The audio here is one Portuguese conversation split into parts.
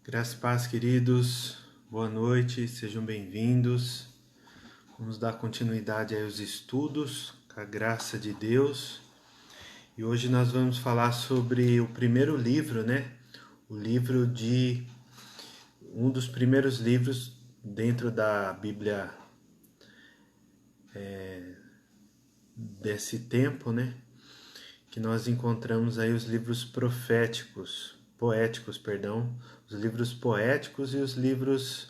Graça e paz, queridos. Boa noite, sejam bem-vindos. Vamos dar continuidade aos estudos, com a graça de Deus. E hoje nós vamos falar sobre o primeiro livro, O livro de... um dos primeiros livros dentro da Bíblia desse tempo, Que nós encontramos aí os livros poéticos, os livros poéticos e os livros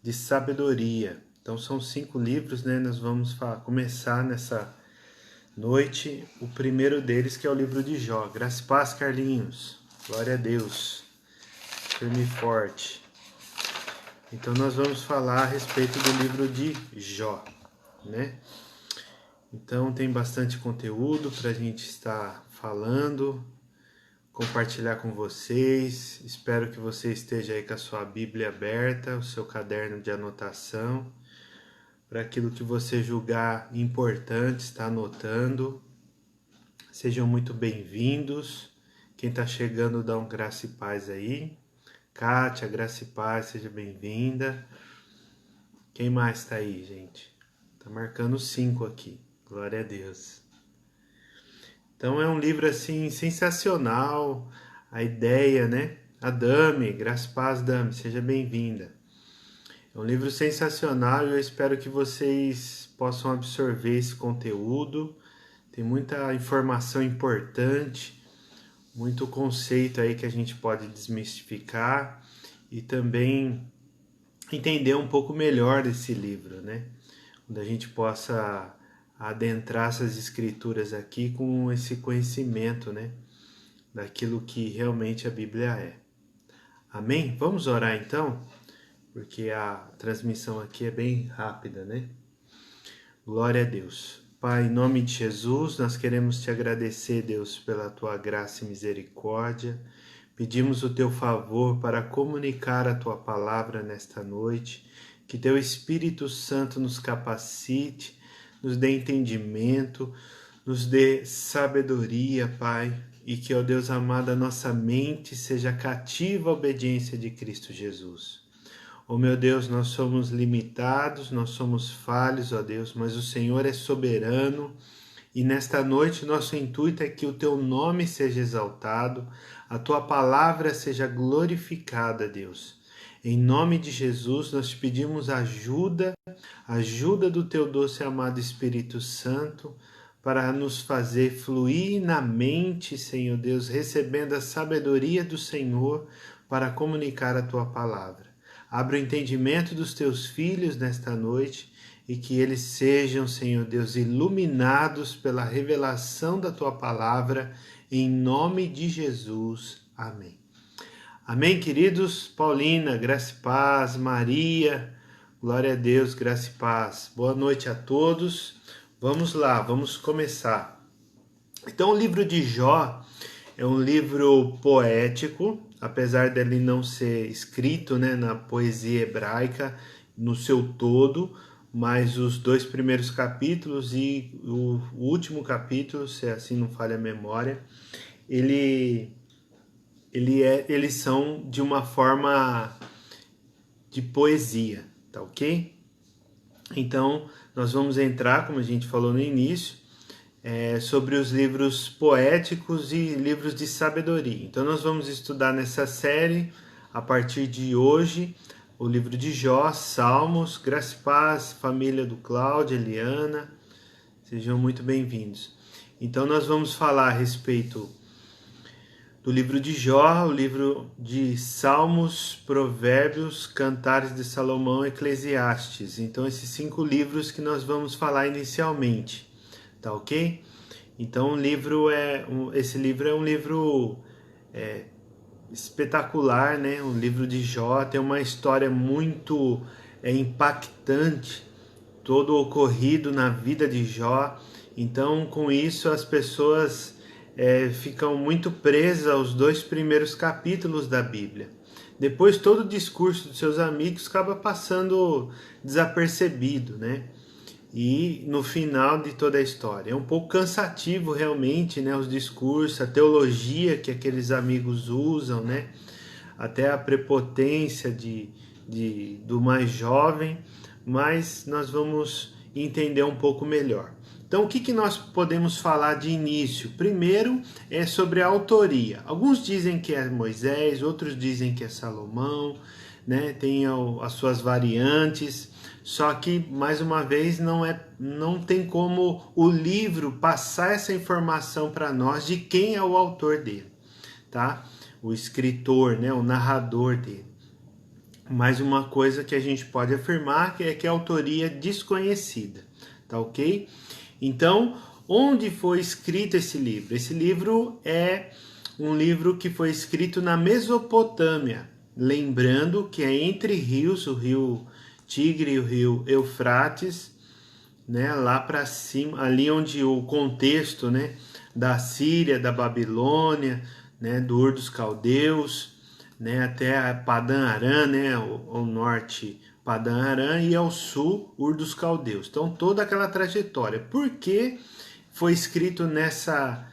de sabedoria. Então são 5 livros, Nós vamos começar nessa noite o primeiro deles, que é o livro de Jó. Graça e paz, Carlinhos. Glória a Deus. Firme e forte. Então nós vamos falar a respeito do livro de Jó, Então tem bastante conteúdo para a gente estar falando, compartilhar com vocês. Espero que você esteja aí com a sua Bíblia aberta, o seu caderno de anotação, para aquilo que você julgar importante, está anotando. Sejam muito bem-vindos. Quem está chegando, dá um graça e paz aí. Kátia, graça e paz, seja bem-vinda. Quem mais está aí, gente? Tá marcando 5 aqui. Glória a Deus. Então é um livro assim sensacional, a ideia, A Dami, graças e paz, Dami, seja bem-vinda. É um livro sensacional e eu espero que vocês possam absorver esse conteúdo. Tem muita informação importante, muito conceito aí que a gente pode desmistificar e também entender um pouco melhor desse livro, Onde a gente possa adentrar essas escrituras aqui com esse conhecimento, daquilo que realmente a Bíblia é. Amém? Vamos orar então, porque a transmissão aqui é bem rápida, Glória a Deus. Pai, em nome de Jesus, nós queremos te agradecer, Deus, pela tua graça e misericórdia. Pedimos o teu favor para comunicar a tua palavra nesta noite, que teu Espírito Santo nos capacite, nos dê entendimento, nos dê sabedoria, Pai, e que, ó Deus amado, a nossa mente seja cativa à obediência de Cristo Jesus. Ó meu Deus, nós somos limitados, nós somos falhos, ó Deus, mas o Senhor é soberano e nesta noite nosso intuito é que o teu nome seja exaltado, a tua palavra seja glorificada, Deus. Em nome de Jesus, nós te pedimos ajuda do teu doce e amado Espírito Santo, para nos fazer fluir na mente, Senhor Deus, recebendo a sabedoria do Senhor para comunicar a tua palavra. Abra o entendimento dos teus filhos nesta noite e que eles sejam, Senhor Deus, iluminados pela revelação da tua palavra, em nome de Jesus. Amém. Amém, queridos? Paulina, graça e paz. Maria, glória a Deus, graça e paz. Boa noite a todos. Vamos lá, vamos começar. Então, o livro de Jó é um livro poético, apesar dele não ser escrito na poesia hebraica no seu todo, mas os 2 primeiros capítulos e o último capítulo, se assim não falha a memória, eles são de uma forma de poesia, tá ok? Então, nós vamos entrar, como a gente falou no início, sobre os livros poéticos e livros de sabedoria. Então, nós vamos estudar nessa série, a partir de hoje, o livro de Jó, Salmos, graça e paz, família do Cláudio, Eliana, sejam muito bem-vindos. Então, nós vamos falar a respeito do livro de Jó, o livro de Salmos, Provérbios, Cantares de Salomão, Eclesiastes. Então, esses 5 livros que nós vamos falar inicialmente, tá ok? Então, esse livro é um livro espetacular, O livro de Jó tem uma história muito impactante, todo ocorrido na vida de Jó. Então, com isso, as pessoas ficam muito presas aos 2 primeiros capítulos da Bíblia. Depois, todo o discurso dos seus amigos acaba passando desapercebido, E no final de toda a história. É um pouco cansativo realmente, os discursos, a teologia que aqueles amigos usam, até a prepotência do mais jovem, mas nós vamos entender um pouco melhor. Então, o que nós podemos falar de início? Primeiro é sobre a autoria. Alguns dizem que é Moisés, outros dizem que é Salomão, né? Tem as suas variantes, só que, mais uma vez, não tem como o livro passar essa informação para nós de quem é o autor dele, tá? O escritor, né? O narrador dele. Mais uma coisa que a gente pode afirmar é que a autoria é desconhecida, tá ok? Então, onde foi escrito esse livro? Esse livro é um livro que foi escrito na Mesopotâmia, lembrando que é entre rios, o rio Tigre e o rio Eufrates, né, lá para cima, ali onde o contexto, né, da Síria, da Babilônia, né, do Ur dos Caldeus, né, até Padã Arã, né, ao norte Padã Arã e ao sul Ur dos Caldeus. Então toda aquela trajetória. Por que foi escrito nessa,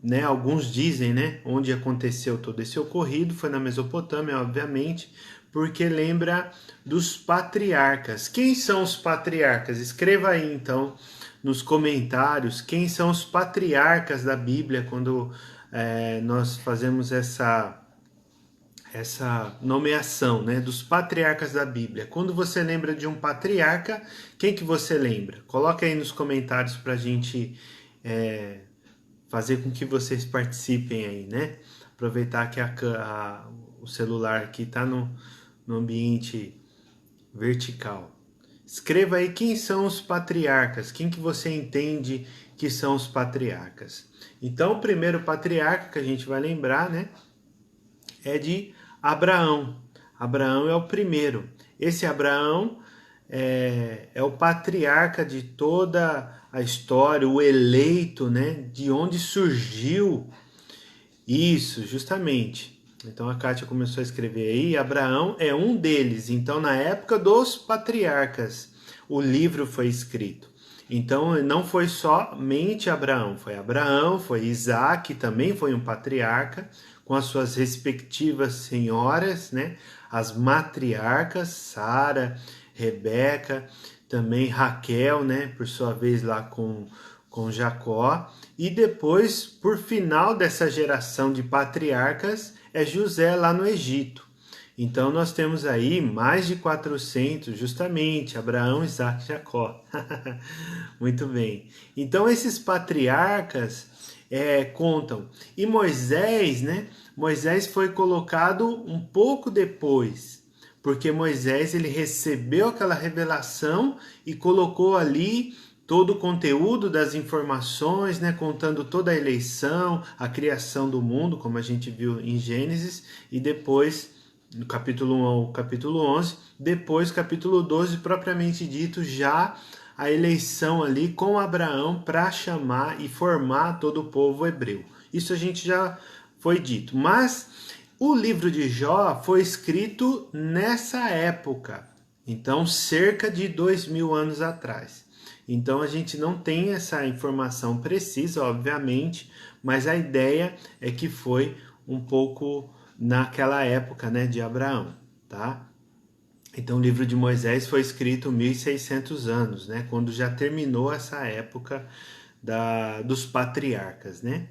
né, alguns dizem, né, onde aconteceu todo esse ocorrido, foi na Mesopotâmia, obviamente, porque lembra dos patriarcas. Quem são os patriarcas? Escreva aí então nos comentários quem são os patriarcas da Bíblia quando nós fazemos essa nomeação, né, dos patriarcas da Bíblia. Quando você lembra de um patriarca, quem que você lembra? Coloca aí nos comentários para a gente fazer com que vocês participem aí, né? Aproveitar que o celular aqui está no ambiente vertical. Escreva aí quem são os patriarcas, quem que você entende que são os patriarcas. Então, o primeiro patriarca que a gente vai lembrar, né, é de Abraão. Abraão é o primeiro. Esse Abraão é o patriarca de toda a história, o eleito, né? De onde surgiu isso, justamente. Então a Kátia começou a escrever aí, Abraão é um deles. Então, na época dos patriarcas, o livro foi escrito. Então, não foi somente Abraão, foi Isaac, também foi um patriarca, com as suas respectivas senhoras, né? As matriarcas, Sara, Rebeca, também Raquel, né? Por sua vez lá com Jacó. E depois, por final dessa geração de patriarcas, é José lá no Egito. Então nós temos aí mais de 400, justamente, Abraão, Isaac e Jacó. Muito bem. Então esses patriarcas contam. E Moisés, né? Moisés foi colocado um pouco depois, porque Moisés ele recebeu aquela revelação e colocou ali todo o conteúdo das informações, né, contando toda a eleição, a criação do mundo, como a gente viu em Gênesis, e depois, no capítulo 1 ao capítulo 11, depois, capítulo 12, propriamente dito, já a eleição ali com Abraão para chamar e formar todo o povo hebreu. Isso a gente já foi dito. Mas o livro de Jó foi escrito nessa época, então cerca de 2000 anos atrás. Então a gente não tem essa informação precisa, obviamente, mas a ideia é que foi um pouco naquela época, né, de Abraão, tá? Então o livro de Moisés foi escrito 1600 anos, né, quando já terminou essa época dos patriarcas, né?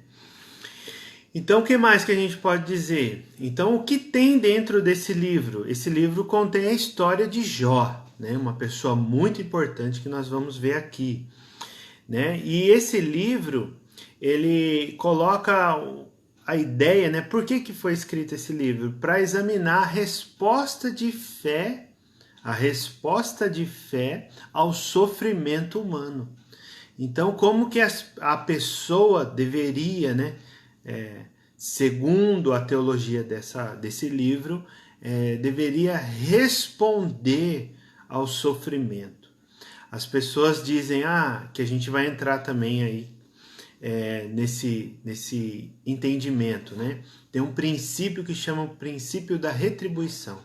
Então, o que mais que a gente pode dizer? Então, o que tem dentro desse livro? Esse livro contém a história de Jó, né? Uma pessoa muito importante que nós vamos ver aqui, né? E esse livro, ele coloca a ideia, né? Por que foi escrito esse livro? Para examinar a resposta de fé ao sofrimento humano. Então, como que a pessoa deveria, né? Segundo a teologia desse livro, deveria responder ao sofrimento. As pessoas dizem que a gente vai entrar também aí nesse entendimento, né? Tem um princípio que chama o princípio da retribuição.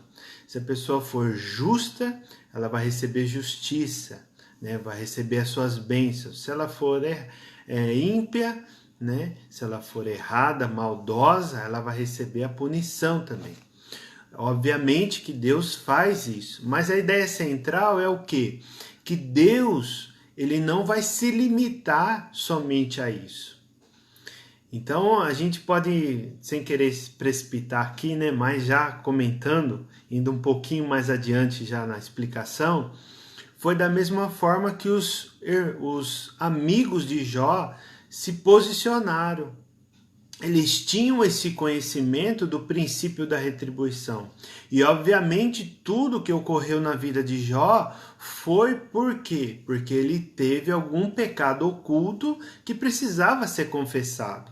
Se a pessoa for justa, ela vai receber justiça, né? Vai receber as suas bênçãos. Se ela for ímpia, né? Se ela for errada, maldosa, ela vai receber a punição também. Obviamente que Deus faz isso, mas a ideia central é o quê? Que Deus, ele não vai se limitar somente a isso. Então a gente pode, sem querer se precipitar aqui, né, mas já comentando, indo um pouquinho mais adiante já na explicação, foi da mesma forma que os amigos de Jó se posicionaram. Eles tinham esse conhecimento do princípio da retribuição. E obviamente tudo que ocorreu na vida de Jó foi por quê? Porque ele teve algum pecado oculto que precisava ser confessado,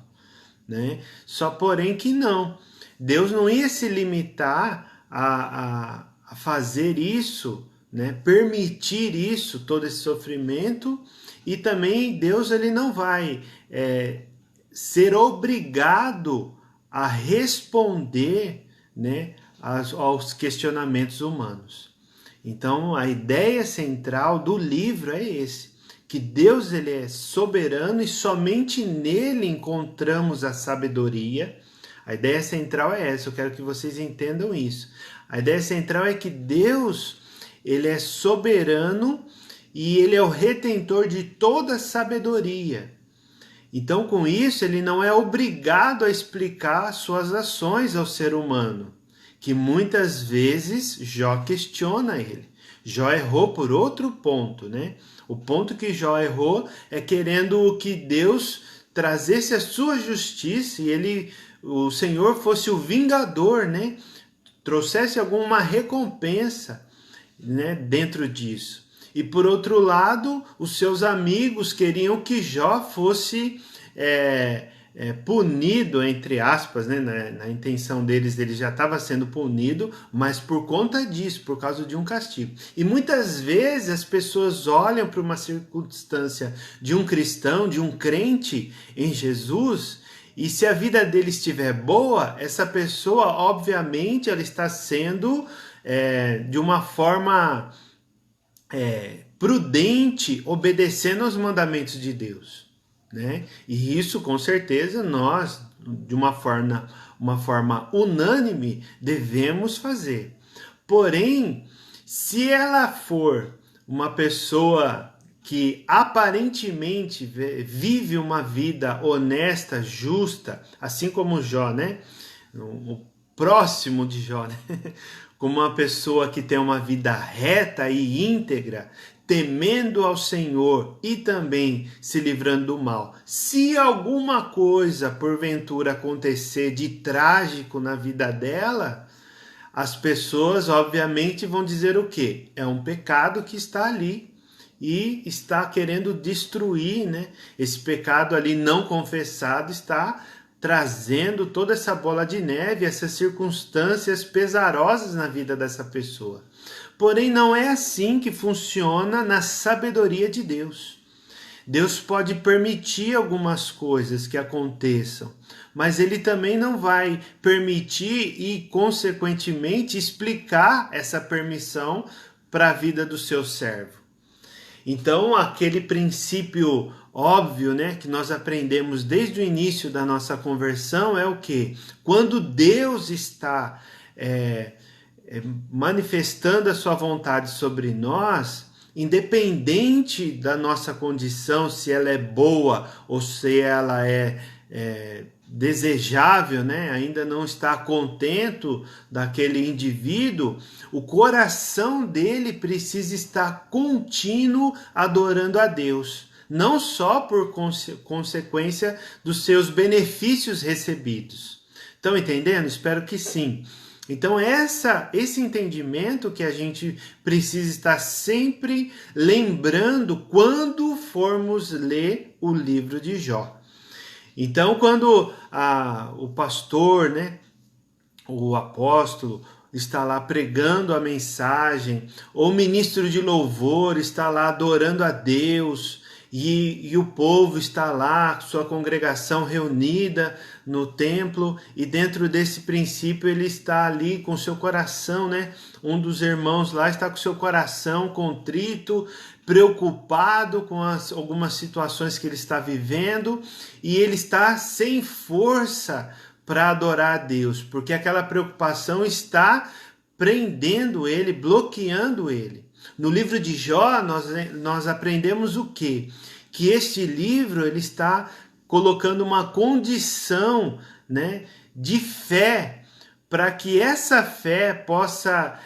né? Só porém que não. Deus não ia se limitar a fazer isso, né? Permitir isso, todo esse sofrimento, e também Deus ele não vai ser obrigado a responder, né, aos questionamentos humanos. Então, a ideia central do livro é esse, que Deus ele é soberano e somente nele encontramos a sabedoria. A ideia central é essa, eu quero que vocês entendam isso. A ideia central é que Deus ele é soberano e ele é o retentor de toda sabedoria. Então, com isso, ele não é obrigado a explicar suas ações ao ser humano, que muitas vezes Jó questiona ele. Jó errou por outro ponto, né? O ponto que Jó errou é querendo que Deus trazesse a sua justiça e o Senhor fosse o vingador, né? Trouxesse alguma recompensa, né, dentro disso. E por outro lado, os seus amigos queriam que Jó fosse punido, entre aspas, né? Na intenção deles, ele já estava sendo punido, mas por conta disso, por causa de um castigo. E muitas vezes as pessoas olham para uma circunstância de um cristão, de um crente em Jesus, e se a vida dele estiver boa, essa pessoa, obviamente, ela está sendo de uma forma prudente, obedecendo aos mandamentos de Deus, né? E isso, com certeza, nós, de uma forma unânime, devemos fazer. Porém, se ela for uma pessoa que aparentemente vive uma vida honesta, justa, assim como Jó, né? O próximo de Jó, né? Como uma pessoa que tem uma vida reta e íntegra, temendo ao Senhor e também se livrando do mal. Se alguma coisa, porventura, acontecer de trágico na vida dela, as pessoas, obviamente, vão dizer o quê? É um pecado que está ali e está querendo destruir, né? Esse pecado ali não confessado está trazendo toda essa bola de neve, essas circunstâncias pesarosas na vida dessa pessoa. Porém, não é assim que funciona na sabedoria de Deus. Deus pode permitir algumas coisas que aconteçam, mas ele também não vai permitir e, consequentemente, explicar essa permissão para a vida do seu servo. Então, aquele princípio óbvio, né, que nós aprendemos desde o início da nossa conversão é o quê? Quando Deus está manifestando a sua vontade sobre nós, independente da nossa condição, se ela é boa ou se ela é desejável, né? Ainda não está contento daquele indivíduo, o coração dele precisa estar contínuo adorando a Deus, não só por consequência dos seus benefícios recebidos. Estão entendendo? Espero que sim. Então esse entendimento que a gente precisa estar sempre lembrando quando formos ler o livro de Jó. Então quando o pastor, né, o apóstolo está lá pregando a mensagem, ou o ministro de louvor está lá adorando a Deus, e o povo está lá, sua congregação reunida no templo, e dentro desse princípio ele está ali com seu coração, né? Um dos irmãos lá está com seu coração contrito, preocupado com algumas situações que ele está vivendo, e ele está sem força para adorar a Deus, porque aquela preocupação está prendendo ele, bloqueando ele. No livro de Jó, nós aprendemos o quê? Que este livro ele está colocando uma condição, né, de fé, para que essa fé possa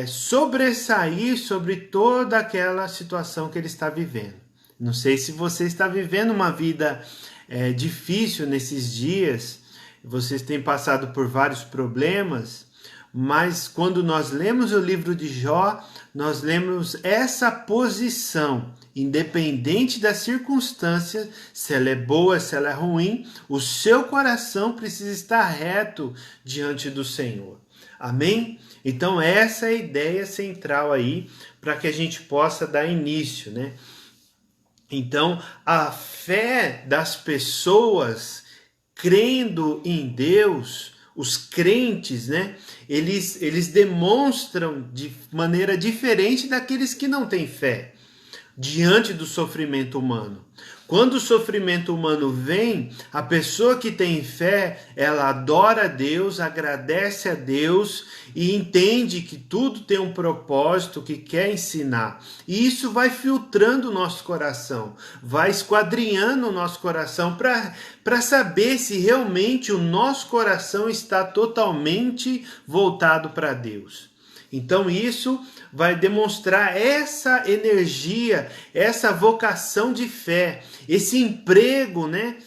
sobressair sobre toda aquela situação que ele está vivendo. Não sei se você está vivendo uma vida difícil nesses dias, vocês têm passado por vários problemas, mas quando nós lemos o livro de Jó, nós lemos essa posição, independente das circunstâncias, se ela é boa, se ela é ruim, o seu coração precisa estar reto diante do Senhor. Amém? Então essa é a ideia central aí, para que a gente possa dar início, né? Então a fé das pessoas crendo em Deus, os crentes, né? Eles demonstram de maneira diferente daqueles que não têm fé diante do sofrimento humano. Quando o sofrimento humano vem, a pessoa que tem fé, ela adora a Deus, agradece a Deus e entende que tudo tem um propósito, que quer ensinar. E isso vai filtrando o nosso coração, vai esquadrinhando o nosso coração para saber se realmente o nosso coração está totalmente voltado para Deus. Então isso vai demonstrar essa energia, essa vocação de fé, esse emprego, né,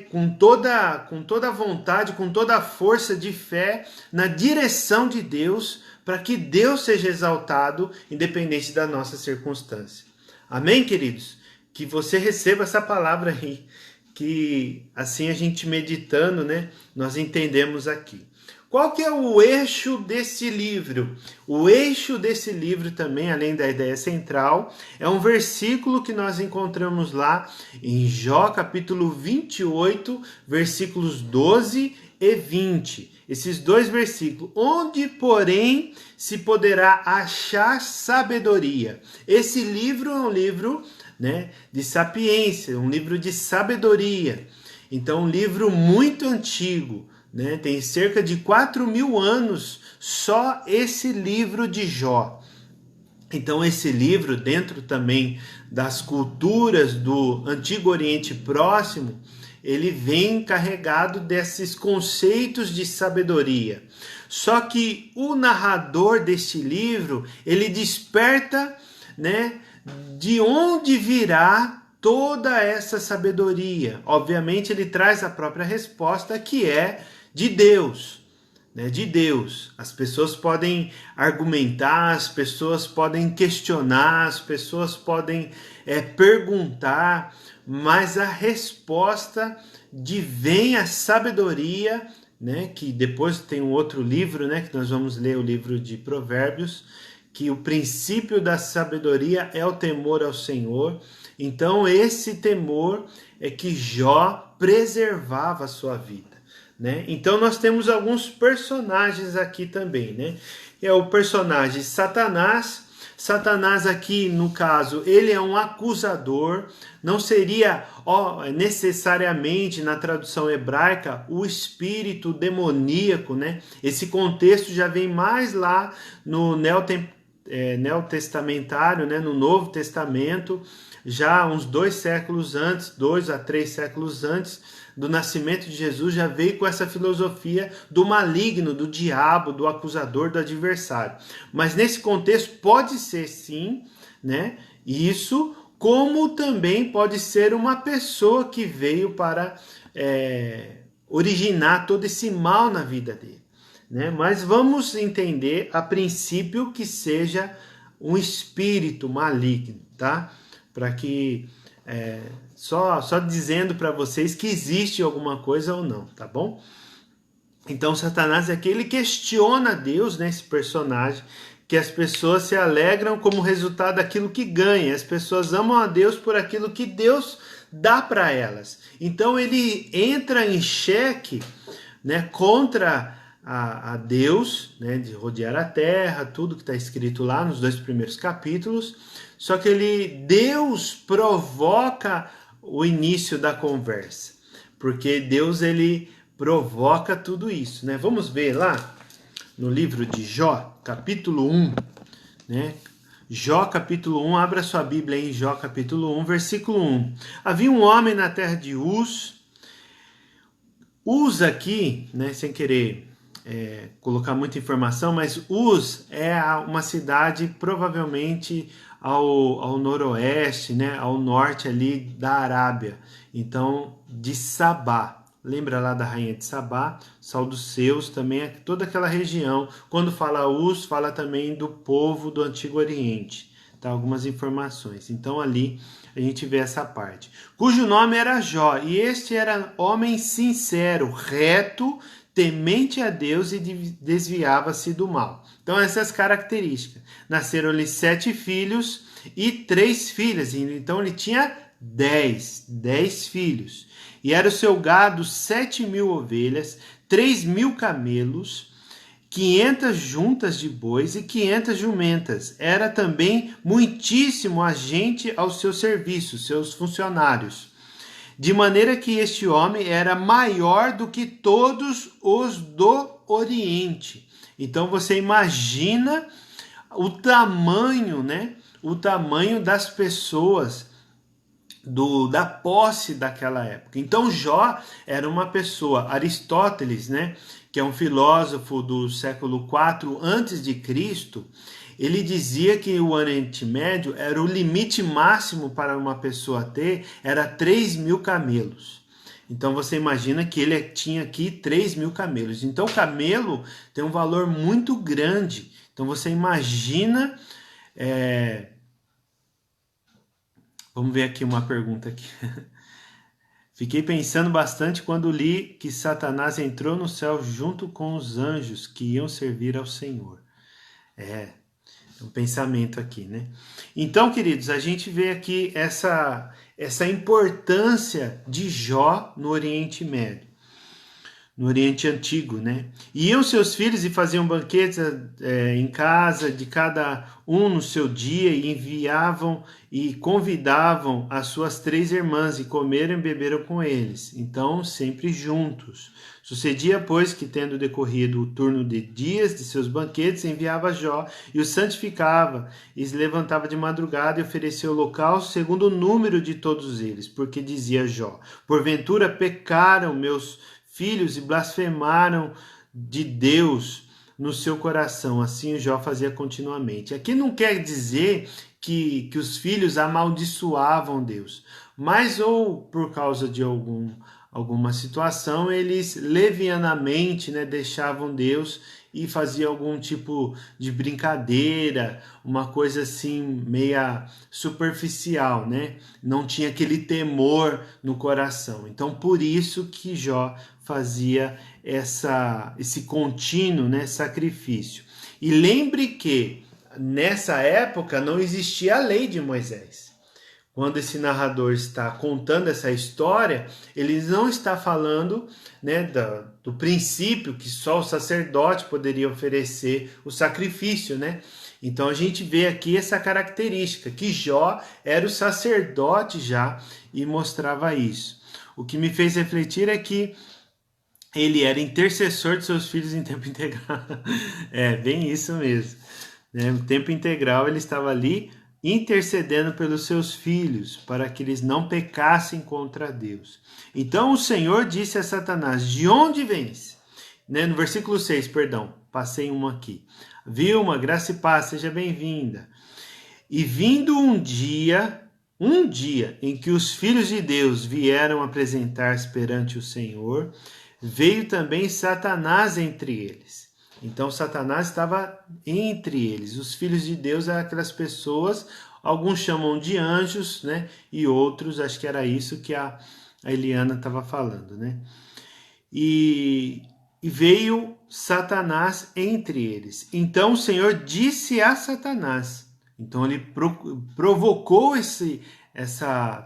com toda a vontade, com toda a força de fé na direção de Deus, para que Deus seja exaltado, independente da nossa circunstância. Amém, queridos? Que você receba essa palavra aí, que assim a gente meditando, né, nós entendemos aqui. Qual que é o eixo desse livro? O eixo desse livro também, além da ideia central, é um versículo que nós encontramos lá em Jó, capítulo 28, versículos 12 e 20. Esses dois versículos. Onde, porém, se poderá achar sabedoria? Esse livro é um livro, né, de sapiência, um livro de sabedoria. Então, um livro muito antigo. Né? Tem cerca de 4.000 anos só esse livro de Jó. Então esse livro, dentro também das culturas do Antigo Oriente Próximo, ele vem carregado desses conceitos de sabedoria. Só que o narrador deste livro, ele desperta, né, de onde virá toda essa sabedoria. Obviamente ele traz a própria resposta, que é de Deus, né? De Deus. As pessoas podem argumentar, as pessoas podem questionar, as pessoas podem perguntar, mas a resposta de vem a sabedoria, né? Que depois tem um outro livro, né? Que nós vamos ler, o livro de Provérbios, que o princípio da sabedoria é o temor ao Senhor. Então esse temor é que Jó preservava a sua vida. Né? Então nós temos alguns personagens aqui também, né? É o personagem Satanás. Satanás aqui, no caso, ele é um acusador. Não seria necessariamente, na tradução hebraica, o espírito demoníaco, né? Esse contexto já vem mais lá no neotestamentário, né? No Novo Testamento, já uns 2 séculos antes, 2 a 3 séculos antes do nascimento de Jesus, já veio com essa filosofia do maligno, do diabo, do acusador, do adversário. Mas nesse contexto pode ser sim, né? Isso, como também pode ser uma pessoa que veio para originar todo esse mal na vida dele, né? Mas vamos entender a princípio que seja um espírito maligno, tá? Para que só dizendo para vocês que existe alguma coisa ou não, tá bom? Então Satanás é aquele que questiona Deus, né, esse personagem que as pessoas se alegram como resultado daquilo que ganha. As pessoas amam a Deus por aquilo que Deus dá para elas. Então ele entra em xeque, né, contra a Deus, né, de rodear a terra, tudo que está escrito lá nos 2 primeiros capítulos. Só que Deus provoca o início da conversa, porque Deus ele provoca tudo isso, né? Vamos ver lá no livro de Jó, capítulo 1, né? Jó, capítulo 1, abra sua Bíblia em Jó, capítulo 1, versículo 1. Havia um homem na terra de Uz. Uz aqui, né, sem querer colocar muita informação, mas Uz é uma cidade provavelmente ao noroeste, né, ao norte ali da Arábia, então de Sabá. Lembra lá da rainha de Sabá, Saduceus, também é toda aquela região. Quando fala Uz, fala também do povo do Antigo Oriente. Tá? Algumas informações. Então ali a gente vê essa parte. Cujo nome era Jó, e este era homem sincero, reto, temente a Deus e desviava-se do mal. Então essas características. Nasceram-lhe 7 filhos e 3 filhas. Então ele tinha 10 filhos. E era o seu gado 7.000 ovelhas, 3.000 camelos, 500 juntas de bois e 500 jumentas. Era também muitíssimo agente ao seu serviço, seus funcionários. De maneira que este homem era maior do que todos os do Oriente. Então você imagina o tamanho, né? O tamanho das pessoas, da posse daquela época. Então Jó era uma pessoa, Aristóteles, né, que é um filósofo do século IV a.C., ele dizia que o Oriente Médio era o limite máximo para uma pessoa ter, era 3.000 camelos. Então você imagina que ele tinha aqui 3.000 camelos. Então o camelo tem um valor muito grande. Então você imagina... Vamos ver aqui uma pergunta aqui. Fiquei pensando bastante quando li que Satanás entrou no céu junto com os anjos que iam servir ao Senhor. É um pensamento aqui, né? Então, queridos, a gente vê aqui essa importância de Jó no Oriente Médio, no Oriente Antigo, né? Iam seus filhos e faziam banquetes em casa de cada um no seu dia, e enviavam e convidavam as suas 3 irmãs, e comeram e beberam com eles, então sempre juntos. Sucedia, pois, que tendo decorrido o turno de dias de seus banquetes, enviava Jó e os santificava, e se levantava de madrugada e oferecia holocausto segundo o número de todos eles, porque dizia Jó: porventura pecaram meus filhos e blasfemaram de Deus no seu coração. Assim Jó fazia continuamente. Aqui não quer dizer que os filhos amaldiçoavam Deus, mas ou por causa de alguma situação, eles levianamente, né, deixavam Deus e faziam algum tipo de brincadeira, uma coisa assim meia superficial, né? Não tinha aquele temor no coração. Então por isso que Jó fazia esse contínuo, né, sacrifício. E lembre que nessa época não existia a lei de Moisés. Quando esse narrador está contando essa história, ele não está falando, né, do princípio que só o sacerdote poderia oferecer o sacrifício, né? Então a gente vê aqui essa característica, que Jó era o sacerdote já e mostrava isso. O que me fez refletir é que ele era intercessor de seus filhos em tempo integral. É, bem isso mesmo. Em tempo integral ele estava ali intercedendo pelos seus filhos, para que eles não pecassem contra Deus. Então o Senhor disse a Satanás: de onde vens? No versículo 6, perdão, passei uma aqui. Vilma, graça e paz, seja bem-vinda. E vindo um dia em que os filhos de Deus vieram apresentar-se perante o Senhor, veio também Satanás entre eles. Então Satanás estava entre eles. Os filhos de Deus eram aquelas pessoas, alguns chamam de anjos, né? E outros, acho que era isso que a Eliana estava falando, né? E veio Satanás entre eles. Então o Senhor disse a Satanás. Então ele provocou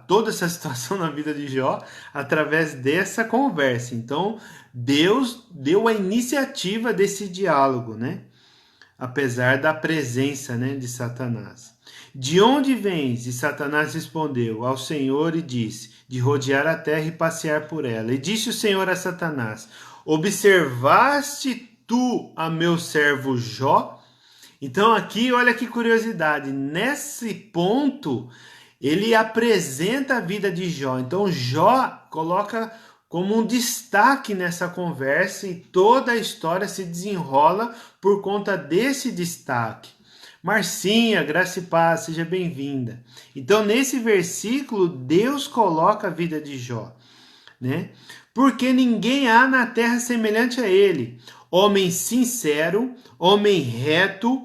toda essa situação na vida de Jó através dessa conversa. Então Deus deu a iniciativa desse diálogo, né? Apesar da presença, né, de Satanás. De onde vens? E Satanás respondeu ao Senhor e disse, de rodear a terra e passear por ela. E disse o Senhor a Satanás, observaste tu a meu servo Jó? Então aqui, olha que curiosidade, nesse ponto, ele apresenta a vida de Jó. Então Jó coloca como um destaque nessa conversa e toda a história se desenrola por conta desse destaque. Marcinha, graça e paz, seja bem-vinda. Então, nesse versículo, Deus coloca a vida de Jó, né? Porque ninguém há na terra semelhante a ele, homem sincero, homem reto,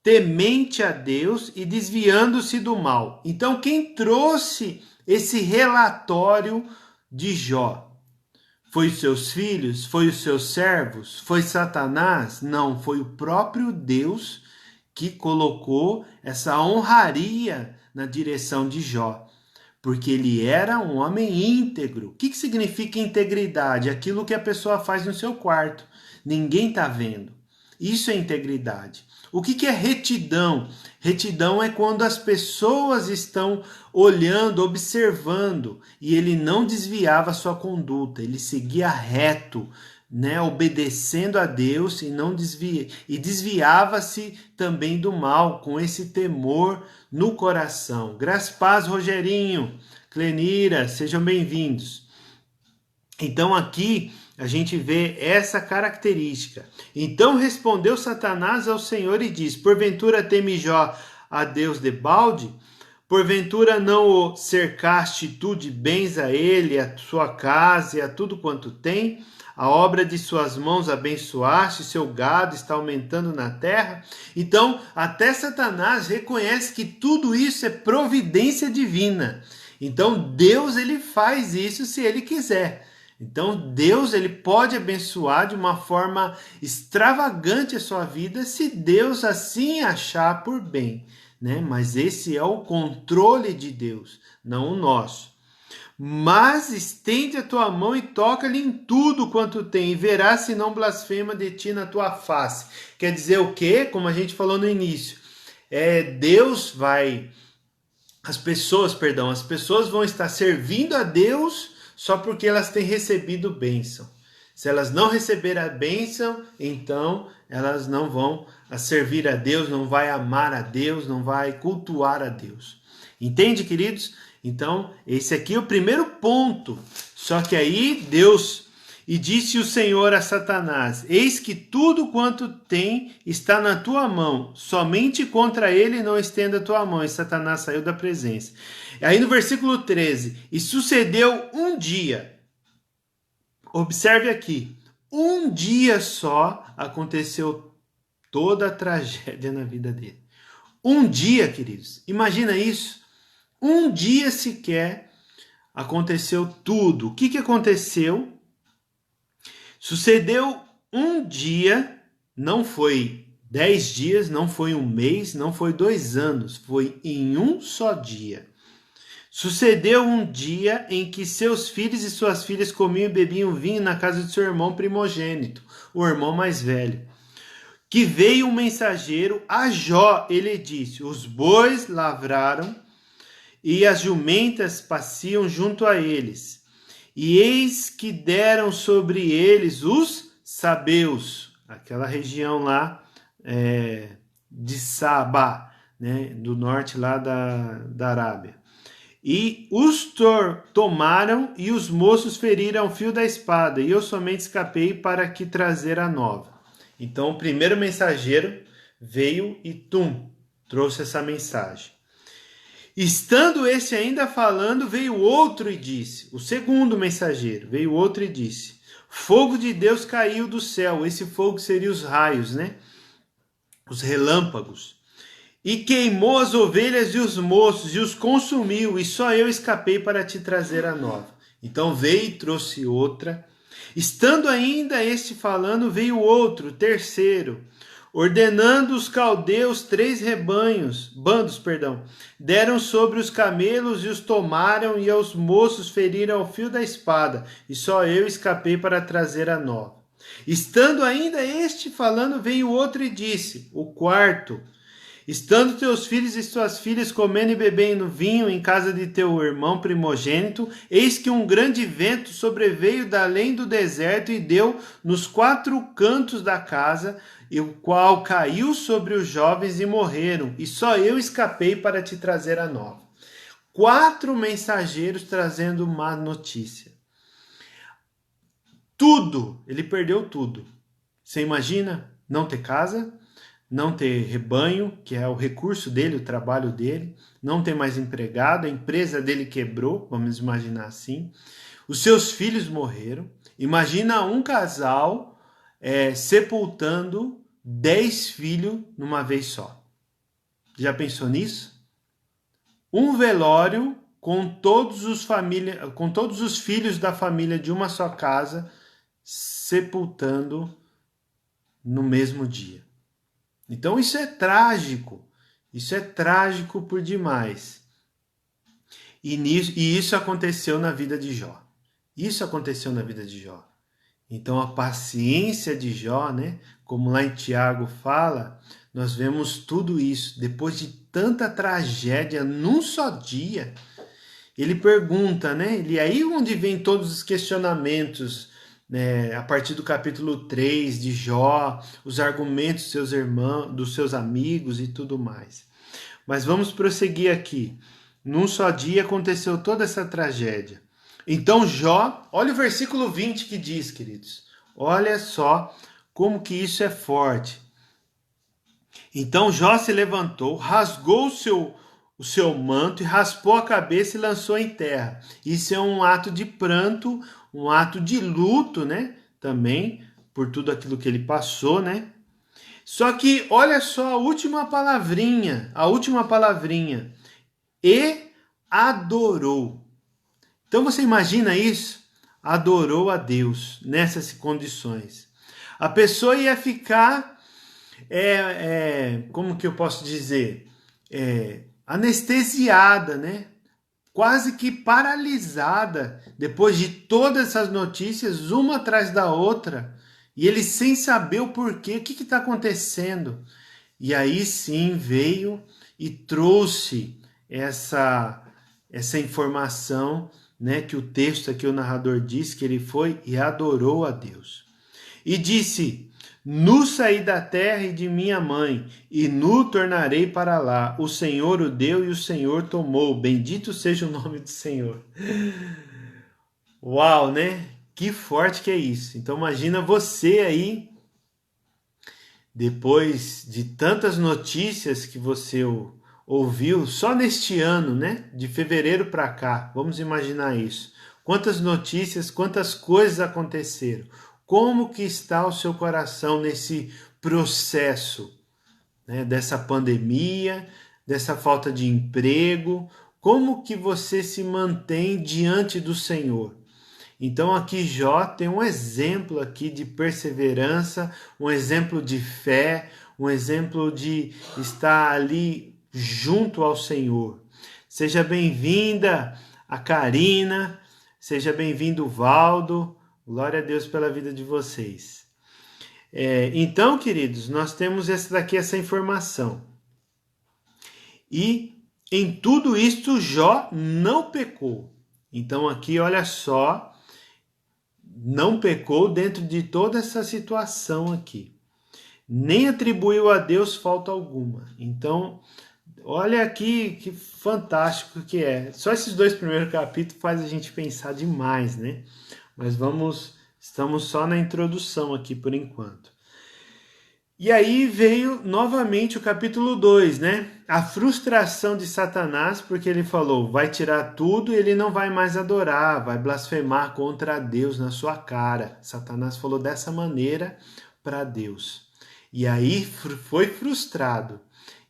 temente a Deus e desviando-se do mal. Então, quem trouxe esse relatório de Jó? Foi os seus filhos? Foi os seus servos? Foi Satanás? Não, foi o próprio Deus que colocou essa honraria na direção de Jó, porque ele era um homem íntegro. O que significa integridade? Aquilo que a pessoa faz no seu quarto, ninguém está vendo. Isso é integridade. O que é retidão? Retidão é quando as pessoas estão olhando, observando, e ele não desviava sua conduta, ele seguia reto, né, obedecendo a Deus e não desviava-se também do mal, com esse temor no coração. Graças, paz, Rogerinho, Clenira, sejam bem-vindos. Então aqui a gente vê essa característica. Então respondeu Satanás ao Senhor e disse, porventura teme Jó a Deus debalde? Porventura não o cercaste tu de bens a ele, a sua casa e a tudo quanto tem? A obra de suas mãos abençoaste, seu gado está aumentando na terra. Então, até Satanás reconhece que tudo isso é providência divina. Então, Deus ele faz isso se ele quiser. Então, Deus ele pode abençoar de uma forma extravagante a sua vida se Deus assim achar por bem, né? Mas esse é o controle de Deus, não o nosso. Mas estende a tua mão e toca-lhe em tudo quanto tem, e verás se não blasfema de ti na tua face. Quer dizer o quê? Como a gente falou no início, as pessoas vão estar servindo a Deus só porque elas têm recebido bênção. Se elas não receberem a bênção, então elas não vão servir a Deus, não vai amar a Deus, não vai cultuar a Deus. Entende, queridos? Então, esse aqui é o primeiro ponto. Só que aí Deus, e disse o Senhor a Satanás, eis que tudo quanto tem está na tua mão, somente contra ele não estenda a tua mão. E Satanás saiu da presença. Aí no versículo 13, e sucedeu um dia, observe aqui, um dia só aconteceu toda a tragédia na vida dele. Um dia, queridos, imagina isso. Um dia sequer aconteceu tudo. O que aconteceu? Sucedeu um dia, não foi 10 dias, não foi um mês, não foi 2 anos, foi em um só dia. Sucedeu um dia em que seus filhos e suas filhas comiam e bebiam vinho na casa de seu irmão primogênito, o irmão mais velho. Que veio um mensageiro a Jó, ele disse, os bois lavraram, e as jumentas passeam junto a eles. E eis que deram sobre eles os sabeus, aquela região lá de Sabá, né, do norte lá da Arábia. E os tomaram e os moços feriram o fio da espada, e eu somente escapei para que trazer a nova. Então o primeiro mensageiro veio e trouxe essa mensagem. Estando este ainda falando, veio outro e disse, o segundo mensageiro, veio outro e disse, fogo de Deus caiu do céu, esse fogo seria os raios, né? Os relâmpagos, e queimou as ovelhas e os moços, e os consumiu, e só eu escapei para te trazer a nova. Então veio e trouxe outra, Estando ainda este falando, veio outro, terceiro, ordenando os caldeus 3 bandos, deram sobre os camelos e os tomaram, e aos moços feriram ao fio da espada, e só eu escapei para trazer a nova. Estando ainda este falando, veio outro e disse, o quarto, estando teus filhos e tuas filhas comendo e bebendo vinho em casa de teu irmão primogênito, eis que um grande vento sobreveio da além do deserto e deu nos 4 cantos da casa, e o qual caiu sobre os jovens e morreram, e só eu escapei para te trazer a nova. 4 mensageiros trazendo má notícia. Tudo, ele perdeu tudo. Você imagina não ter casa, não ter rebanho, que é o recurso dele, o trabalho dele, não ter mais empregado, a empresa dele quebrou, vamos imaginar assim. Os seus filhos morreram. Imagina um casal sepultando 10 filhos numa vez só. Já pensou nisso? Um velório com todos os filhos da família de uma só casa sepultando no mesmo dia. Então isso é trágico por demais. E isso aconteceu na vida de Jó. Então a paciência de Jó, né? Como lá em Tiago fala, nós vemos tudo isso. Depois de tanta tragédia num só dia, ele pergunta, né? E aí onde vem todos os questionamentos, né, a partir do capítulo 3 de Jó, os argumentos dos seus irmãos, dos seus amigos e tudo mais. Mas vamos prosseguir aqui. Num só dia aconteceu toda essa tragédia. Então Jó, olha o versículo 20 que diz, queridos. Olha só como que isso é forte. Então Jó se levantou, rasgou o seu manto e raspou a cabeça e lançou em terra. Isso é um ato de pranto, um ato de luto, né? Também por tudo aquilo que ele passou, né? Só que olha só a última palavrinha. E adorou. Então você imagina isso? Adorou a Deus nessas condições. A pessoa ia ficar, como que eu posso dizer? Anestesiada, né? Quase que paralisada, depois de todas essas notícias, uma atrás da outra, e ele sem saber o porquê, o que está acontecendo. E aí sim veio e trouxe essa informação, né, que o texto aqui, o narrador diz que ele foi e adorou a Deus. E disse, nu saí da terra e de minha mãe, e nu tornarei para lá. O Senhor o deu e o Senhor tomou. Bendito seja o nome do Senhor. Uau, né? Que forte que é isso. Então imagina você aí, depois de tantas notícias que você ouviu só neste ano, né? De fevereiro para cá. Vamos imaginar isso. Quantas notícias, quantas coisas aconteceram. Como que está o seu coração nesse processo, né, dessa pandemia, dessa falta de emprego? Como que você se mantém diante do Senhor? Então aqui Jó tem um exemplo aqui de perseverança, um exemplo de fé, um exemplo de estar ali junto ao Senhor. Seja bem-vinda a Karina, seja bem-vindo o Valdo. Glória a Deus pela vida de vocês. Então, queridos, nós temos essa informação. E em tudo isto, Jó não pecou. Então, aqui, olha só, não pecou dentro de toda essa situação aqui. Nem atribuiu a Deus falta alguma. Então, olha aqui que fantástico que é. Só esses 2 primeiros capítulos faz a gente pensar demais, né? Mas estamos só na introdução aqui por enquanto. E aí veio novamente o capítulo 2, né? A frustração de Satanás, porque ele falou, vai tirar tudo e ele não vai mais adorar, vai blasfemar contra Deus na sua cara. Satanás falou dessa maneira para Deus. E aí foi frustrado.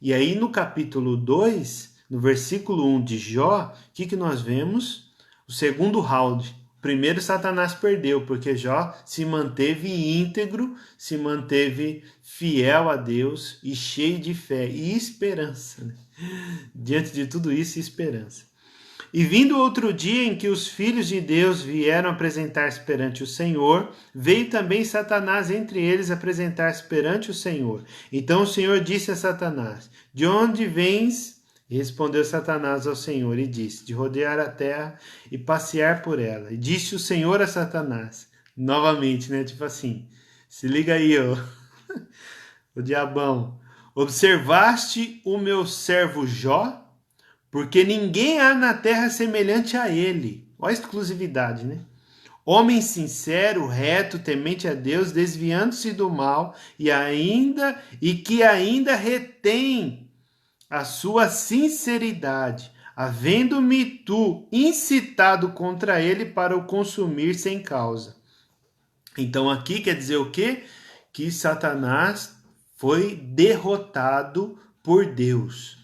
E aí no capítulo 2, no versículo 1 de Jó, o que nós vemos? O segundo round. primeiro Satanás perdeu, porque Jó se manteve íntegro, se manteve fiel a Deus e cheio de fé e esperança, né? Diante de tudo isso, esperança. E vindo outro dia em que os filhos de Deus vieram apresentar-se perante o Senhor, veio também Satanás entre eles apresentar-se perante o Senhor. Então o Senhor disse a Satanás: de onde vens? E respondeu Satanás ao Senhor e disse: de rodear a terra e passear por ela. E disse o Senhor a Satanás, novamente, né? Tipo assim, se liga aí, ó, o diabão. Observaste o meu servo Jó? Porque ninguém há na terra semelhante a ele. Olha a exclusividade, né? Homem sincero, reto, temente a Deus, desviando-se do mal e que ainda retém a sua sinceridade, havendo-me tu incitado contra ele para o consumir sem causa. Então aqui quer dizer o quê? Que Satanás foi derrotado por Deus.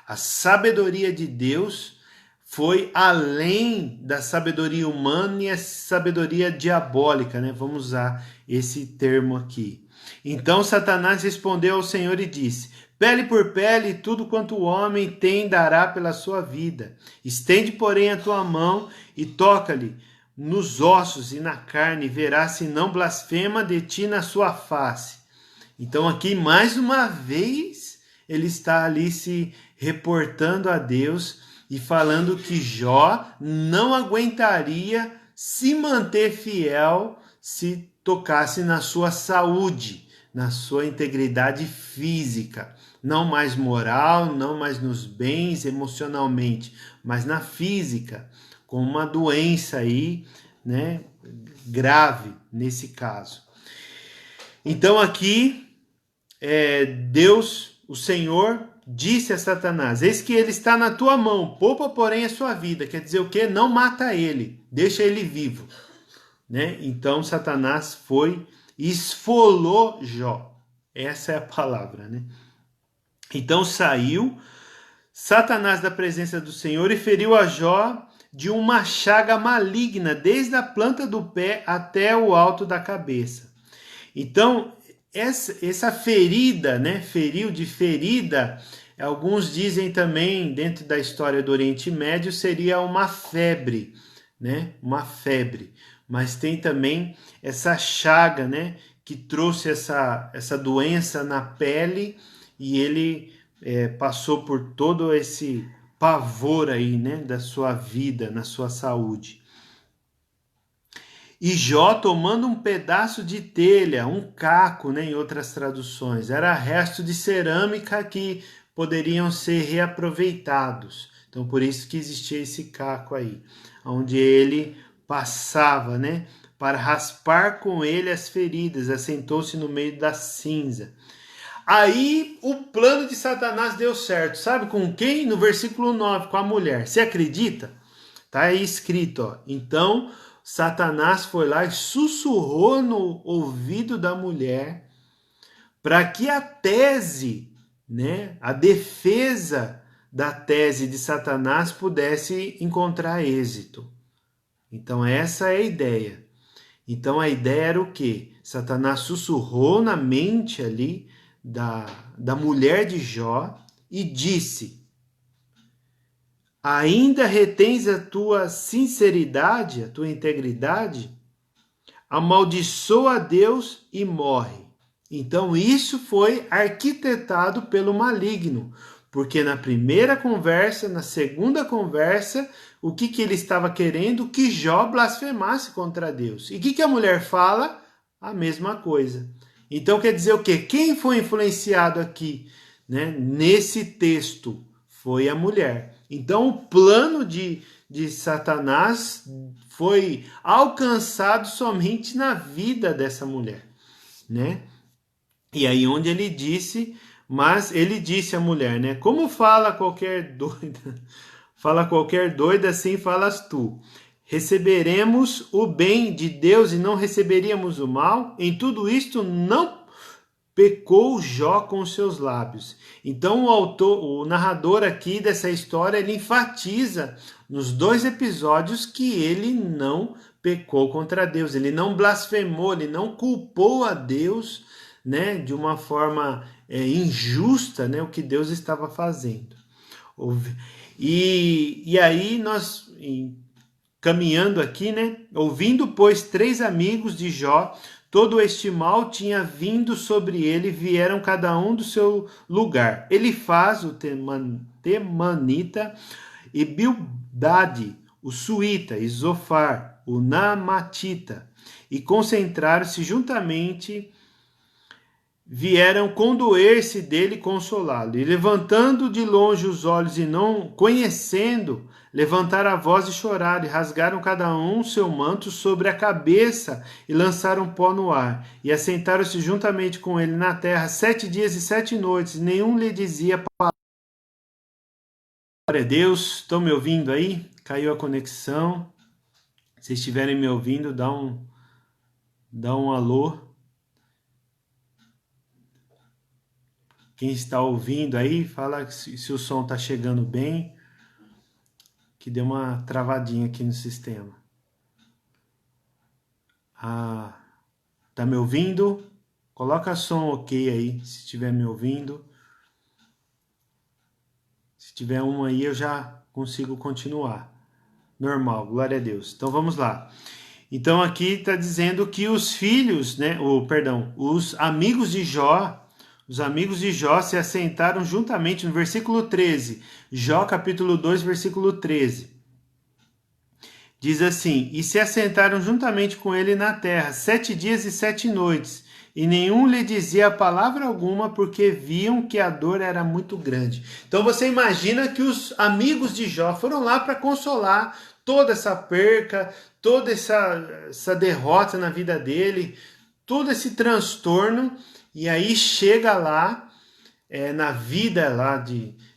A sabedoria de Deus foi além da sabedoria humana e a sabedoria diabólica, né? Vamos usar esse termo aqui. Então Satanás respondeu ao Senhor e disse: pele por pele, tudo quanto o homem tem dará pela sua vida. Estende, porém, a tua mão e toca-lhe nos ossos e na carne, e verás se não blasfema de ti na sua face. Então aqui, mais uma vez, ele está ali se reportando a Deus e falando que Jó não aguentaria se manter fiel se tocasse na sua saúde, na sua integridade física. Não mais moral, não mais nos bens emocionalmente, mas na física, com uma doença aí, né, grave nesse caso. Então aqui, Deus, o Senhor, disse a Satanás: eis que ele está na tua mão, poupa porém a sua vida. Quer dizer o quê? Não mata ele, deixa ele vivo, né? Então Satanás foi e esfolou Jó. Essa é a palavra, né? Então saiu Satanás da presença do Senhor e feriu a Jó de uma chaga maligna, desde a planta do pé até o alto da cabeça. Então, essa ferida, né? Feriu de ferida, alguns dizem também, dentro da história do Oriente Médio, seria uma febre, né? Uma febre. Mas tem também essa chaga, né? Que trouxe essa doença na pele e ele passou por todo esse pavor aí, né? Da sua vida, na sua saúde. E Jó tomando um pedaço de telha, um caco, né, em outras traduções, era resto de cerâmica que poderiam ser reaproveitados. Então por isso que existia esse caco aí, onde ele passava, né, para raspar com ele as feridas, assentou-se no meio da cinza. Aí o plano de Satanás deu certo, sabe com quem? No versículo 9, com a mulher. Você acredita? Tá aí escrito, ó. Então Satanás foi lá e sussurrou no ouvido da mulher para que a tese, né, a defesa da tese de Satanás pudesse encontrar êxito. Então essa é a ideia. Então a ideia era o quê? Satanás sussurrou na mente ali da mulher de Jó e disse: ainda retens a tua sinceridade, a tua integridade? Amaldiçoa a Deus e morre. Então isso foi arquitetado pelo maligno, porque na primeira conversa, na segunda conversa, o que ele estava querendo? Que Jó blasfemasse contra Deus. E o que a mulher fala? A mesma coisa. Então quer dizer o quê? Quem foi influenciado aqui, né, nesse texto? Foi a mulher. Então o plano de Satanás foi alcançado somente na vida dessa mulher, né? E aí onde ele disse, mas ele disse à mulher, né? Como fala qualquer doida, assim falas tu. Receberemos o bem de Deus e não receberíamos o mal? Em tudo isto não pecou Jó com os seus lábios. Então o narrador aqui dessa história, ele enfatiza nos 2 episódios que ele não pecou contra Deus, ele não blasfemou, ele não culpou a Deus, né, de uma forma injusta, né, o que Deus estava fazendo. E aí nós, caminhando aqui, né, ouvindo, pois, 3 amigos de Jó, todo este mal tinha vindo sobre ele, vieram cada um do seu lugar. Elifaz, o temanita, e Bildade, o suíta, e Zofar, o namatita, e concentraram-se juntamente, vieram condoer-se dele e consolá-lo. E levantando de longe os olhos e não conhecendo, levantaram a voz e choraram, e rasgaram cada um seu manto sobre a cabeça, e lançaram pó no ar. E assentaram-se juntamente com ele na terra 7 dias e 7 noites, e nenhum lhe dizia palavra. Glória a Deus, estão me ouvindo aí? Caiu a conexão. Se estiverem me ouvindo, dá um alô. Quem está ouvindo aí, fala se o som está chegando bem, que deu uma travadinha aqui no sistema. Tá me ouvindo? Coloca som ok aí, se estiver me ouvindo. Se tiver um aí, eu já consigo continuar. Normal, glória a Deus. Então vamos lá. Então aqui está dizendo que os filhos, né, os amigos de Jó, se assentaram juntamente no versículo 13. Jó capítulo 2, versículo 13. Diz assim: e se assentaram juntamente com ele na terra 7 dias e 7 noites, e nenhum lhe dizia palavra alguma, porque viam que a dor era muito grande. Então você imagina que os amigos de Jó foram lá para consolar toda essa perca, toda essa derrota na vida dele, todo esse transtorno, e aí chega lá, na vida lá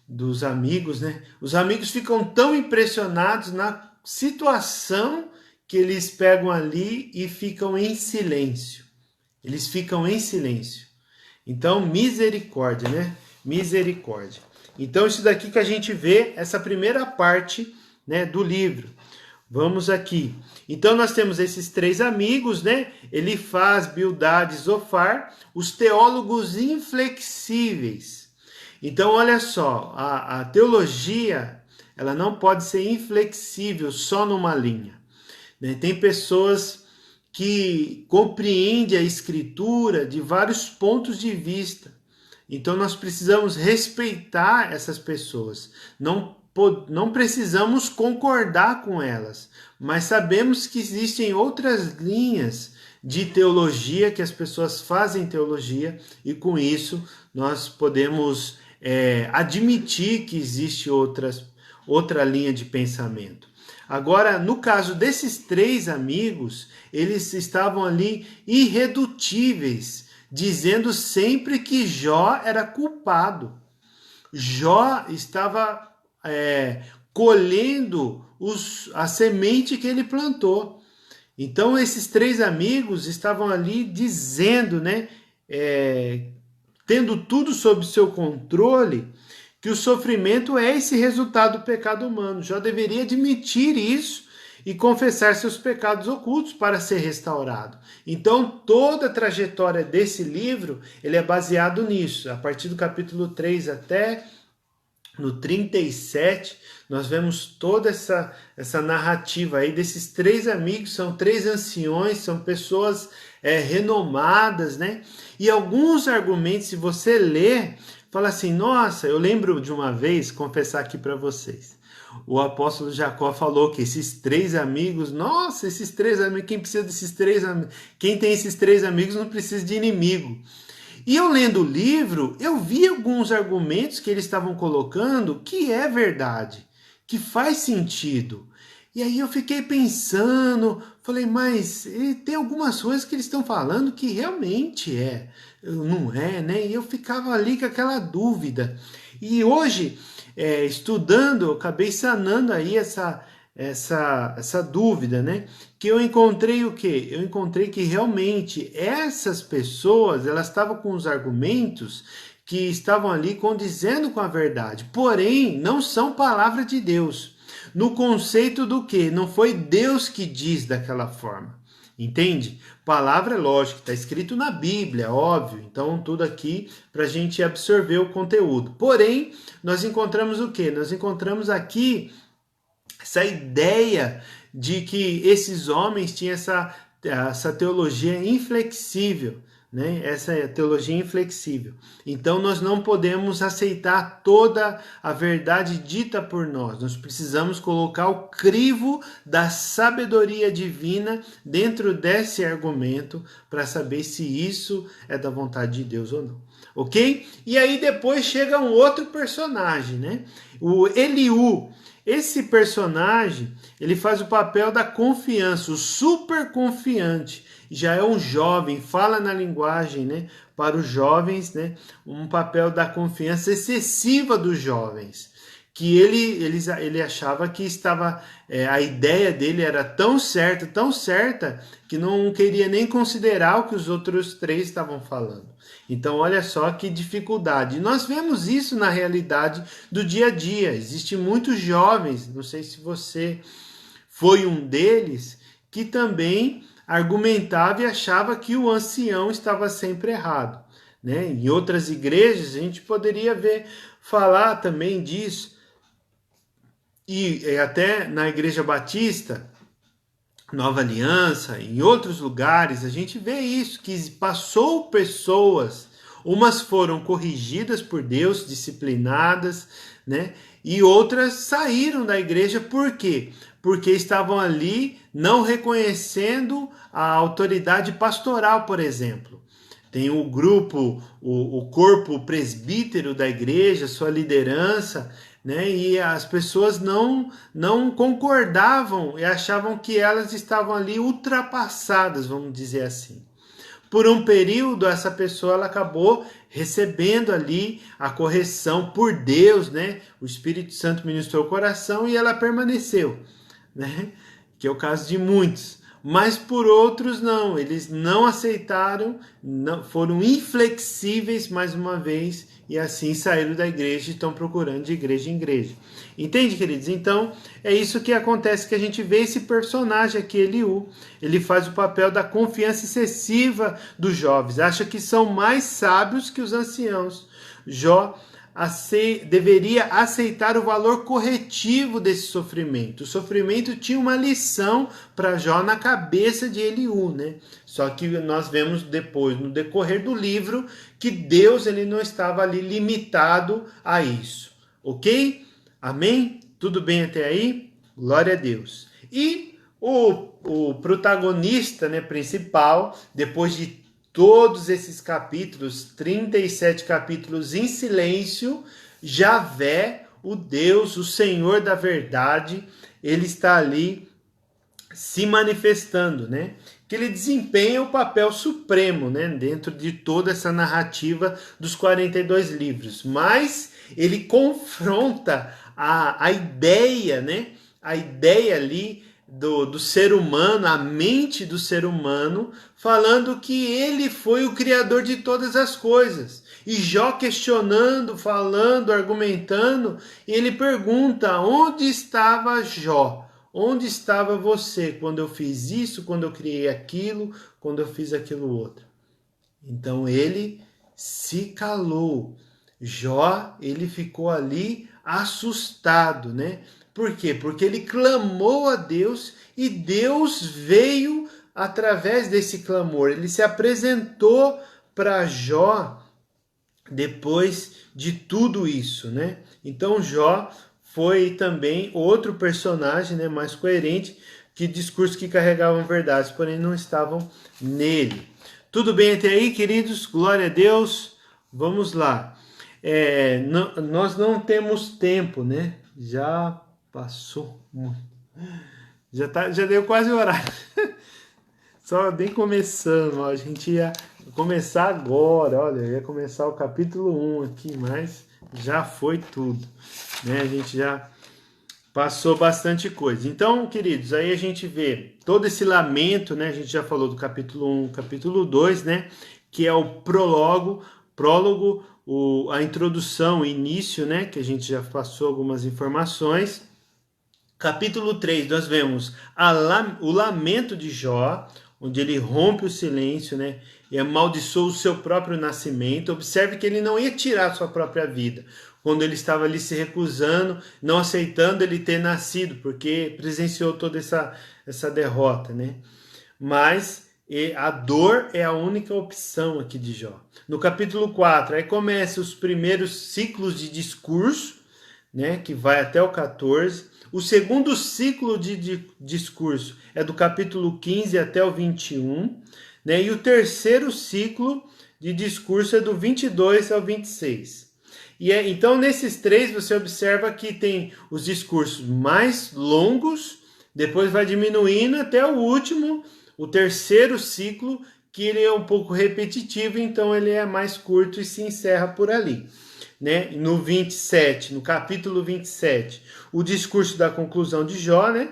dos amigos, né? Os amigos ficam tão impressionados na situação que eles pegam ali e ficam em silêncio. Eles ficam em silêncio. Então, misericórdia, né? Misericórdia. Então, isso daqui que a gente vê, essa primeira parte, né, do livro. Vamos aqui. Então, nós temos esses 3 amigos, né? Elifaz, Bildade e Zofar, os teólogos inflexíveis. Então, olha só, a teologia, ela não pode ser inflexível só numa linha, né? Tem pessoas que compreendem a escritura de vários pontos de vista. Então nós precisamos respeitar essas pessoas. Não precisamos concordar com elas, mas sabemos que existem outras linhas de teologia, que as pessoas fazem teologia, e com isso nós podemos admitir que existe outra linha de pensamento. Agora, no caso desses 3 amigos, eles estavam ali irredutíveis, dizendo sempre que Jó era culpado. Jó estava colhendo a semente que ele plantou. Então, esses 3 amigos estavam ali dizendo, né, tendo tudo sob seu controle, que o sofrimento é esse resultado do pecado humano. Jó deveria admitir isso e confessar seus pecados ocultos para ser restaurado. Então, toda a trajetória desse livro, ele é baseado nisso. A partir do capítulo 3 até no 37, nós vemos toda essa narrativa aí desses 3 amigos. São 3 anciões, são pessoas renomadas, né? E alguns argumentos, se você ler, fala assim, nossa, eu lembro de uma vez, confessar aqui para vocês, o apóstolo Jacó falou que esses 3 amigos, nossa, esses 3 amigos, quem precisa desses 3 amigos? Quem tem esses 3 amigos não precisa de inimigo. E eu lendo o livro, eu vi alguns argumentos que eles estavam colocando que é verdade, que faz sentido. E aí eu fiquei pensando, falei, mas tem algumas coisas que eles estão falando que realmente não é, né? E eu ficava ali com aquela dúvida. E hoje, estudando, eu acabei sanando aí essa dúvida, né? Que eu encontrei o quê? Eu encontrei que realmente essas pessoas, elas estavam com os argumentos que estavam ali condizendo com a verdade, porém não são palavra de Deus. No conceito do que? Não foi Deus que diz daquela forma. Entende? Palavra, lógico, está escrito na Bíblia, óbvio. Então, tudo aqui para a gente absorver o conteúdo. Porém, nós encontramos o quê? Nós encontramos aqui essa ideia de que esses homens tinham essa teologia inflexível, né? Essa teologia inflexível. Então nós não podemos aceitar toda a verdade dita por nós. Nós precisamos colocar o crivo da sabedoria divina dentro desse argumento para saber se isso é da vontade de Deus ou não. Ok? E aí depois chega um outro personagem, né? O Eliú. Esse personagem, ele faz o papel da confiança, o super confiante. Já é um jovem, fala na linguagem, né, para os jovens, né, um papel da confiança excessiva dos jovens. Que ele achava que estava, a ideia dele era tão certa, que não queria nem considerar o que os outros três estavam falando. Então, olha só que dificuldade. Nós vemos isso na realidade do dia a dia. Existem muitos jovens, não sei se você foi um deles, que também argumentava e achava que o ancião estava sempre errado, né? Em outras igrejas, a gente poderia falar também disso. E até na Igreja Batista, Nova Aliança, em outros lugares, a gente vê isso, que passou pessoas, umas foram corrigidas por Deus, disciplinadas, né? E outras saíram da igreja, por quê? Porque estavam ali não reconhecendo a autoridade pastoral, por exemplo. Tem o grupo, o corpo presbítero da igreja, sua liderança, né? E as pessoas não concordavam e achavam que elas estavam ali ultrapassadas, vamos dizer assim. Por um período, essa pessoa ela acabou recebendo ali a correção por Deus, né? O Espírito Santo ministrou o coração e ela permaneceu, né? Que é o caso de muitos. Mas por outros não, eles não aceitaram, não, foram inflexíveis mais uma vez e assim saíram da igreja e estão procurando de igreja em igreja. Entende, queridos? Então é isso que acontece, que a gente vê esse personagem aqui, Eliú, ele faz o papel da confiança excessiva dos jovens, acha que são mais sábios que os anciãos. Jó deveria aceitar o valor corretivo desse sofrimento. O sofrimento tinha uma lição para Jó na cabeça de Eliú, né? Só que nós vemos depois, no decorrer do livro, que Deus ele não estava ali limitado a isso. Ok? Amém? Tudo bem até aí? Glória a Deus. E o protagonista, né, principal, depois de todos esses capítulos, 37 capítulos em silêncio, Javé, o Deus, o Senhor da verdade, ele está ali se manifestando, né? Que ele desempenha o papel supremo, né? Dentro de toda essa narrativa dos 42 livros. Mas ele confronta a ideia, né? A ideia ali do ser humano, a mente do ser humano, falando que ele foi o criador de todas as coisas. E Jó questionando, falando, argumentando, e ele pergunta: onde estava Jó? Onde estava você quando eu fiz isso, quando eu criei aquilo, quando eu fiz aquilo outro? Então ele se calou. Jó, ele ficou ali assustado, né? Por quê? Porque ele clamou a Deus e Deus veio através desse clamor. Ele se apresentou para Jó depois de tudo isso, né? Então Jó foi também outro personagem, né, mais coerente, que discursos que carregavam verdades, porém não estavam nele. Tudo bem até aí, queridos? Glória a Deus. Vamos lá. Nós não temos tempo, né? Já passou muito. Já deu quase o horário. Só bem começando, ó. A gente ia começar agora, olha, ia começar o capítulo 1 aqui, mas já foi tudo, né? A gente já Passou bastante coisa. Então, queridos, aí a gente vê todo esse lamento, né? A gente já falou do capítulo 1, capítulo 2, né? Que é o prólogo, a introdução, o início, né? Que a gente já passou algumas informações. Capítulo 3, nós vemos o lamento de Jó, onde ele rompe o silêncio, né? E amaldiçoa o seu próprio nascimento. Observe que ele não ia tirar a sua própria vida, quando ele estava ali se recusando, não aceitando ele ter nascido, porque presenciou toda essa derrota, né? Mas a dor é a única opção aqui de Jó. No capítulo 4, aí começa os primeiros ciclos de discurso, né? Que vai até o 14. O segundo ciclo de discurso é do capítulo 15 até o 21, né? E o terceiro ciclo de discurso é do 22 ao 26. Então, nesses três, você observa que tem os discursos mais longos, depois vai diminuindo até o último, o terceiro ciclo, que ele é um pouco repetitivo, então ele é mais curto e se encerra por ali. Né? No 27, no capítulo 27, o discurso da conclusão de Jó, né?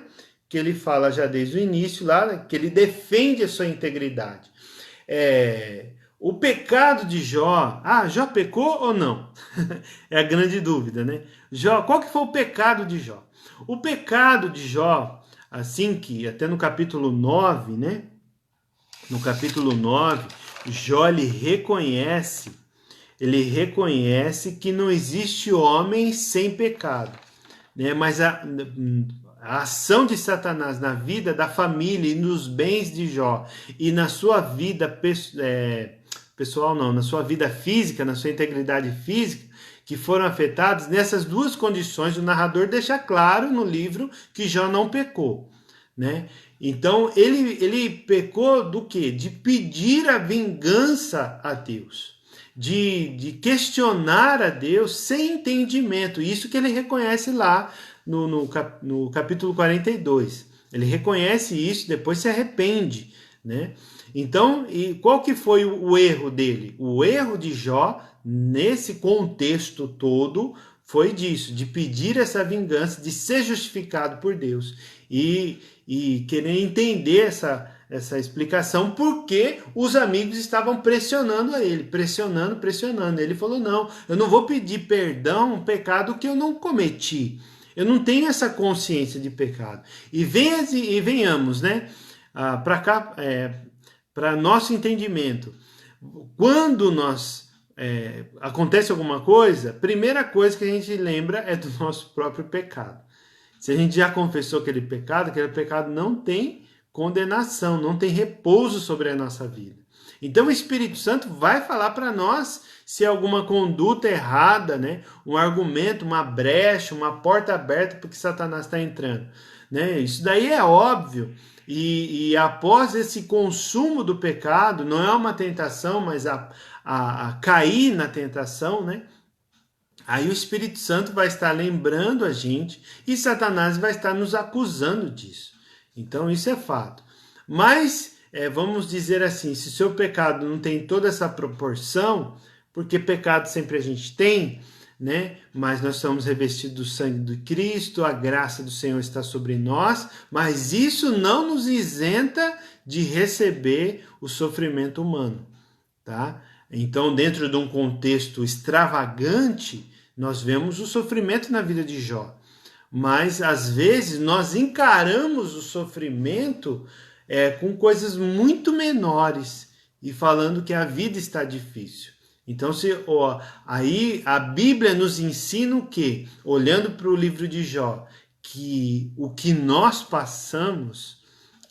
Que ele fala já desde o início lá, né? Que ele defende a sua integridade. O pecado de Jó, Jó pecou ou não? É a grande dúvida, né? Jó, qual que foi o pecado de Jó? O pecado de Jó, assim que até no capítulo 9, né? No capítulo 9, Jó ele reconhece que não existe homem sem pecado, né? Mas a ação de Satanás na vida da família e nos bens de Jó e na sua vida pessoal, não, na sua vida física, na sua integridade física, que foram afetados, nessas duas condições, o narrador deixa claro no livro que Jó não pecou, né? Então, ele pecou do quê? De pedir a vingança a Deus. De questionar a Deus sem entendimento. Isso que ele reconhece lá no capítulo 42. Ele reconhece isso, depois se arrepende, né? Então, qual que foi o erro dele? O erro de Jó, nesse contexto todo, foi disso, de pedir essa vingança, de ser justificado por Deus e querer entender essa explicação, porque os amigos estavam pressionando a ele, pressionando. Ele falou, não, eu não vou pedir perdão, um pecado que eu não cometi. Eu não tenho essa consciência de pecado. E venhamos, né, para cá, para nosso entendimento. Quando acontece alguma coisa, a primeira coisa que a gente lembra é do nosso próprio pecado. Se a gente já confessou aquele pecado não tem condenação, não tem repouso sobre a nossa vida. Então o Espírito Santo vai falar para nós se alguma conduta errada, né, um argumento, uma brecha, uma porta aberta porque Satanás está entrando, né? Isso daí é óbvio. E após esse consumo do pecado, não é uma tentação, mas a cair na tentação, né? Aí o Espírito Santo vai estar lembrando a gente e Satanás vai estar nos acusando disso. Então isso é fato. Mas, vamos dizer assim, se o seu pecado não tem toda essa proporção, porque pecado sempre a gente tem, né? Mas nós somos revestidos do sangue de Cristo, a graça do Senhor está sobre nós, mas isso não nos isenta de receber o sofrimento humano, tá? Então, dentro de um contexto extravagante, nós vemos o sofrimento na vida de Jó. Mas, às vezes, nós encaramos o sofrimento com coisas muito menores e falando que a vida está difícil. Então, aí a Bíblia nos ensina o quê? Olhando para o livro de Jó, que o que nós passamos,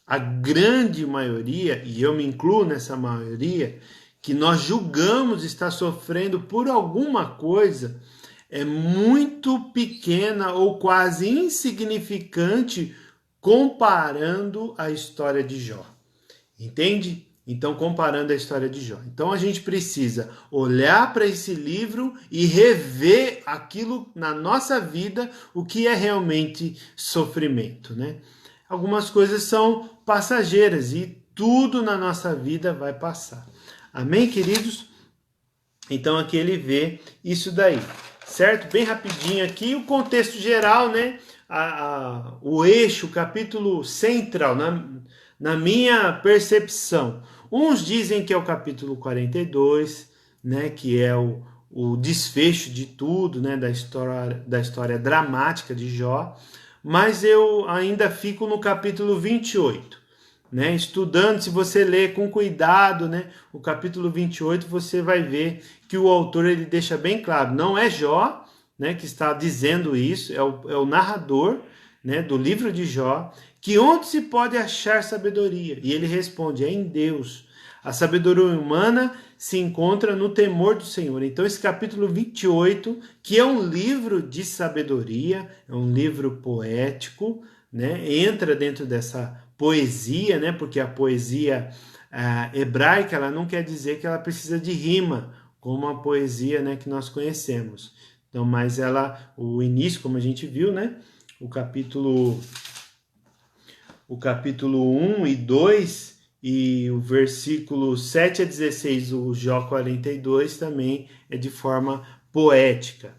a grande maioria, e eu me incluo nessa maioria, que nós julgamos estar sofrendo por alguma coisa, é muito pequena ou quase insignificante comparando a história de Jó. Entende? Então, comparando a história de Jó. Então, a gente precisa olhar para esse livro e rever aquilo na nossa vida, o que é realmente sofrimento, né? Algumas coisas são passageiras e tudo na nossa vida vai passar. Amém, queridos? Então, aqui ele vê isso daí, certo? Bem rapidinho aqui, o contexto geral, né? O eixo, o capítulo central, na minha percepção. Uns dizem que é o capítulo 42, né? Que é o desfecho de tudo, né? Da história dramática de Jó. Mas eu ainda fico no capítulo 28. Né? Estudando, se você ler com cuidado, né, o capítulo 28, você vai ver que o autor ele deixa bem claro, não é Jó, né, que está dizendo isso, é o narrador, né, do livro de Jó, que onde se pode achar sabedoria? E ele responde, é em Deus. A sabedoria humana se encontra no temor do Senhor. Então esse capítulo 28, que é um livro de sabedoria, é um livro poético, né, entra dentro dessa poesia, né? Porque a poesia hebraica ela não quer dizer que ela precisa de rima, como a poesia, né, que nós conhecemos. Então, mas o início, como a gente viu, né? O capítulo 1 e 2 e o versículo 7 a 16, o Jó 42 também é de forma poética.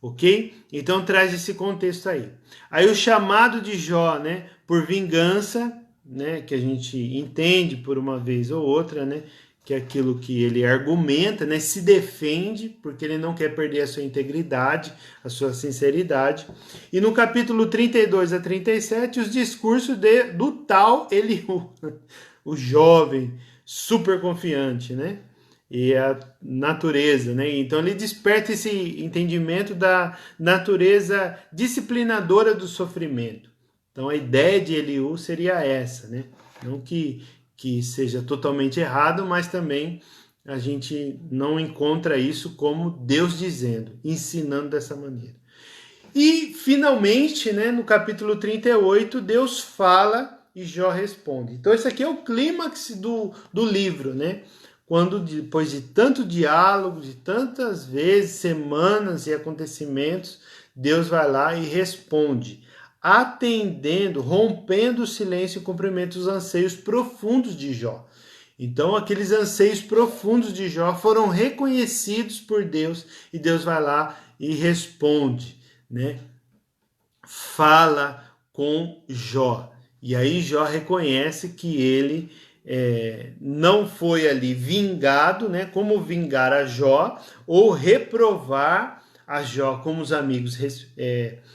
Ok? Então traz esse contexto aí. Aí o chamado de Jó, né, por vingança, né, que a gente entende por uma vez ou outra, né, que é aquilo que ele argumenta, né, se defende, porque ele não quer perder a sua integridade, a sua sinceridade. E no capítulo 32 a 37, os discursos do tal Eliú, o jovem, super confiante, né? E a natureza, né? Então ele desperta esse entendimento da natureza disciplinadora do sofrimento. Então a ideia de Eliú seria essa, né? Não que seja totalmente errado, mas também a gente não encontra isso como Deus dizendo, ensinando dessa maneira. E finalmente, né, no capítulo 38, Deus fala e Jó responde. Então esse aqui é o clímax do livro, né? Quando depois de tanto diálogo, de tantas vezes, semanas e acontecimentos, Deus vai lá e responde, atendendo, rompendo o silêncio e cumprimenta os anseios profundos de Jó. Então, aqueles anseios profundos de Jó foram reconhecidos por Deus e Deus vai lá e responde, né? Fala com Jó. E aí Jó reconhece que ele não foi ali vingado, né? Como vingar a Jó ou reprovar a Jó como os amigos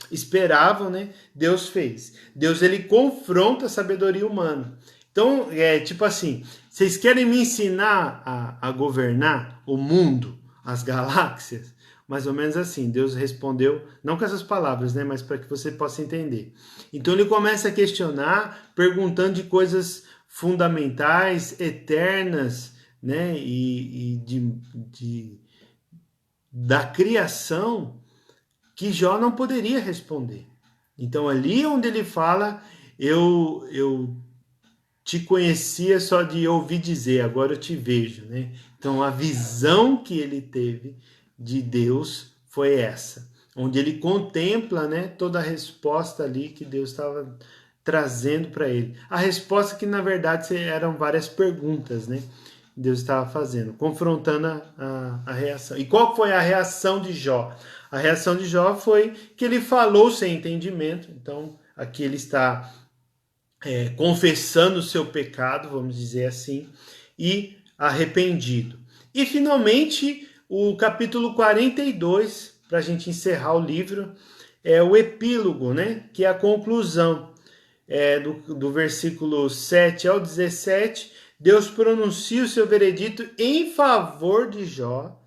esperavam, né? Deus fez. Deus ele confronta a sabedoria humana. Então, tipo assim, vocês querem me ensinar a governar o mundo, as galáxias? Mais ou menos assim, Deus respondeu, não com essas palavras, né? Mas para que você possa entender. Então ele começa a questionar, perguntando de coisas fundamentais, eternas, né? E da criação que Jó não poderia responder. Então ali onde ele fala, eu te conhecia só de ouvir dizer, agora eu te vejo, né? Então a visão que ele teve de Deus foi essa, onde ele contempla, né, toda a resposta ali que Deus estava trazendo para ele. A resposta que na verdade eram várias perguntas, né? Deus estava fazendo, confrontando a reação. E qual foi a reação de Jó? A reação de Jó foi que ele falou sem entendimento. Então aqui ele está confessando o seu pecado, vamos dizer assim, e arrependido. E finalmente o capítulo 42, para a gente encerrar o livro, é o epílogo, né? Que é a conclusão. Do versículo 7 ao 17, Deus pronuncia o seu veredito em favor de Jó,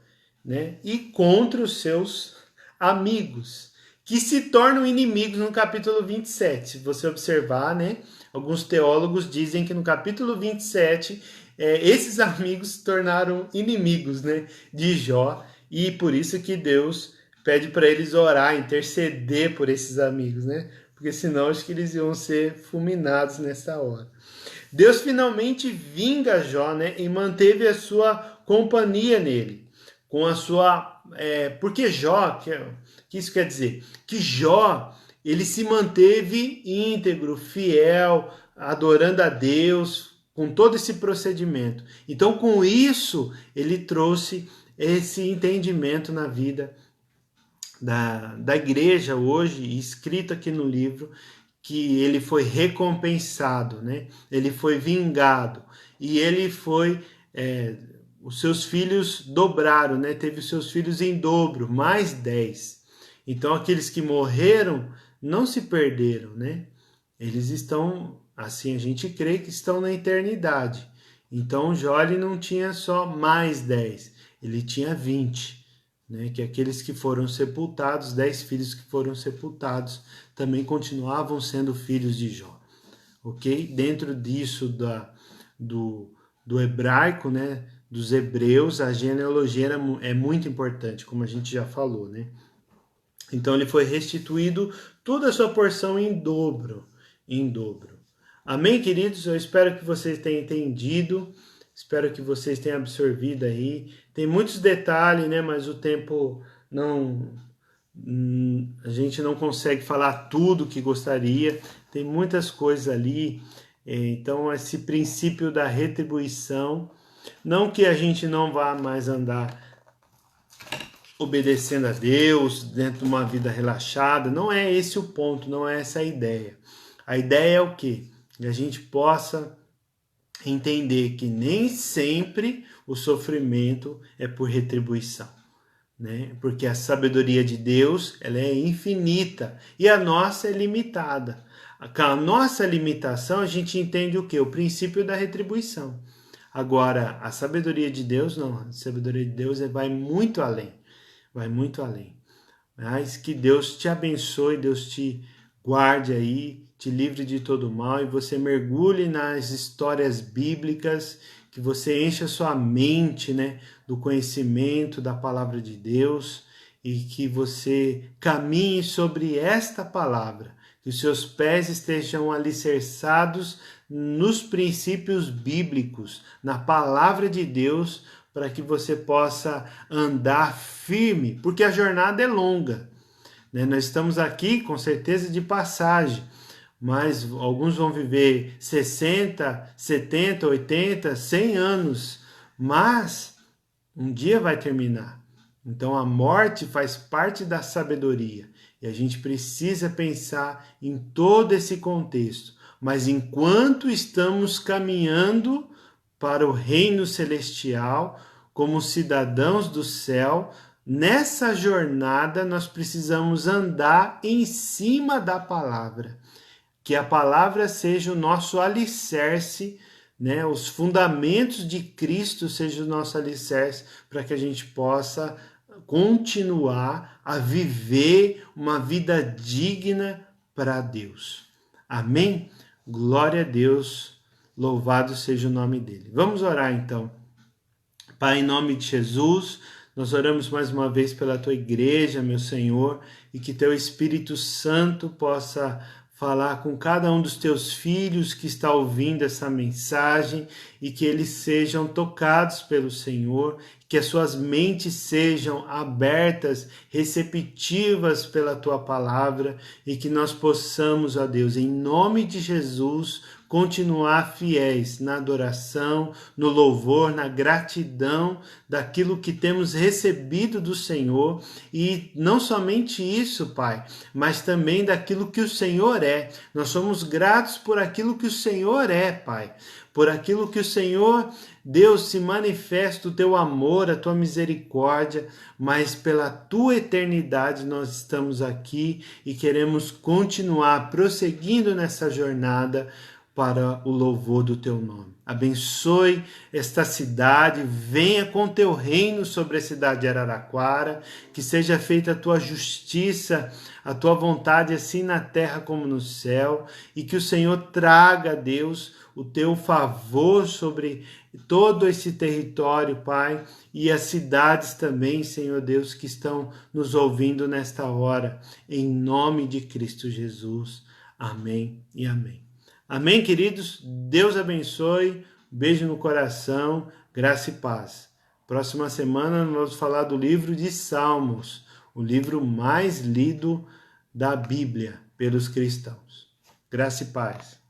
né? E contra os seus amigos, que se tornam inimigos no capítulo 27. Se você observar, né? Alguns teólogos dizem que no capítulo 27, esses amigos se tornaram inimigos, né, de Jó, e por isso que Deus pede para eles orar, interceder por esses amigos, né? Porque senão acho que eles iam ser fulminados nessa hora. Deus finalmente vinga Jó, né, e manteve a sua companhia nele, com a sua... porque Jó, que isso quer dizer? Que Jó, ele se manteve íntegro, fiel, adorando a Deus, com todo esse procedimento. Então, com isso, ele trouxe esse entendimento na vida da igreja hoje, escrito aqui no livro, que ele foi recompensado, né? Ele foi vingado e ele foi, os seus filhos dobraram, né? Teve os seus filhos em dobro, mais 10. Então aqueles que morreram não se perderam, né? Eles estão, assim a gente crê que estão na eternidade. Então Jó não tinha só mais 10, ele tinha 20. Né, que aqueles que foram sepultados, 10 filhos que foram sepultados, também continuavam sendo filhos de Jó. Ok? Dentro disso do hebraico, né, dos hebreus, a genealogia é muito importante, como a gente já falou. Né? Então ele foi restituído toda a sua porção em dobro. Em dobro. Amém, queridos? Eu espero que vocês tenham entendido. Espero que vocês tenham absorvido aí. Tem muitos detalhes, né? Mas o tempo não... A gente não consegue falar tudo que gostaria. Tem muitas coisas ali. Então, esse princípio da retribuição, não que a gente não vá mais andar obedecendo a Deus, dentro de uma vida relaxada, não é esse o ponto, não é essa a ideia. A ideia é o quê? Que a gente possa entender que nem sempre o sofrimento é por retribuição, né? Porque a sabedoria de Deus, ela é infinita e a nossa é limitada. Com a nossa limitação, a gente entende o quê? O princípio da retribuição. Agora, a sabedoria de Deus, não. A sabedoria de Deus vai muito além. Vai muito além. Mas que Deus te abençoe, Deus te guarde aí, te livre de todo mal e você mergulhe nas histórias bíblicas, que você encha sua mente, né, do conhecimento da palavra de Deus e que você caminhe sobre esta palavra, que os seus pés estejam alicerçados nos princípios bíblicos, na palavra de Deus, para que você possa andar firme, porque a jornada é longa. Né? Nós estamos aqui com certeza de passagem, mas alguns vão viver 60, 70, 80, 100 anos, mas um dia vai terminar. Então a morte faz parte da sabedoria e a gente precisa pensar em todo esse contexto. Mas enquanto estamos caminhando para o reino celestial, como cidadãos do céu, nessa jornada nós precisamos andar em cima da palavra. Que a palavra seja o nosso alicerce, né? Os fundamentos de Cristo sejam o nosso alicerce para que a gente possa continuar a viver uma vida digna para Deus. Amém? Glória a Deus, louvado seja o nome dele. Vamos orar então. Pai, em nome de Jesus, nós oramos mais uma vez pela tua igreja, meu Senhor, e que teu Espírito Santo possa falar com cada um dos teus filhos que está ouvindo essa mensagem e que eles sejam tocados pelo Senhor, que as suas mentes sejam abertas, receptivas pela tua palavra e que nós possamos, ó Deus, em nome de Jesus, continuar fiéis na adoração, no louvor, na gratidão daquilo que temos recebido do Senhor e não somente isso, Pai, mas também daquilo que o Senhor é. Nós somos gratos por aquilo que o Senhor é, Pai, por aquilo que o Senhor, Deus, se manifesta, o teu amor, a tua misericórdia, mas pela tua eternidade nós estamos aqui e queremos continuar prosseguindo nessa jornada para o louvor do teu nome. Abençoe esta cidade, venha com teu reino sobre a cidade de Araraquara, que seja feita a tua justiça, a tua vontade, assim na terra como no céu, e que o Senhor traga, Deus, o teu favor sobre todo esse território, Pai, e as cidades também, Senhor Deus, que estão nos ouvindo nesta hora, em nome de Cristo Jesus. Amém e amém. Amém, queridos? Deus abençoe. Beijo no coração, graça e paz. Próxima semana nós vamos falar do livro de Salmos, o livro mais lido da Bíblia pelos cristãos. Graça e paz.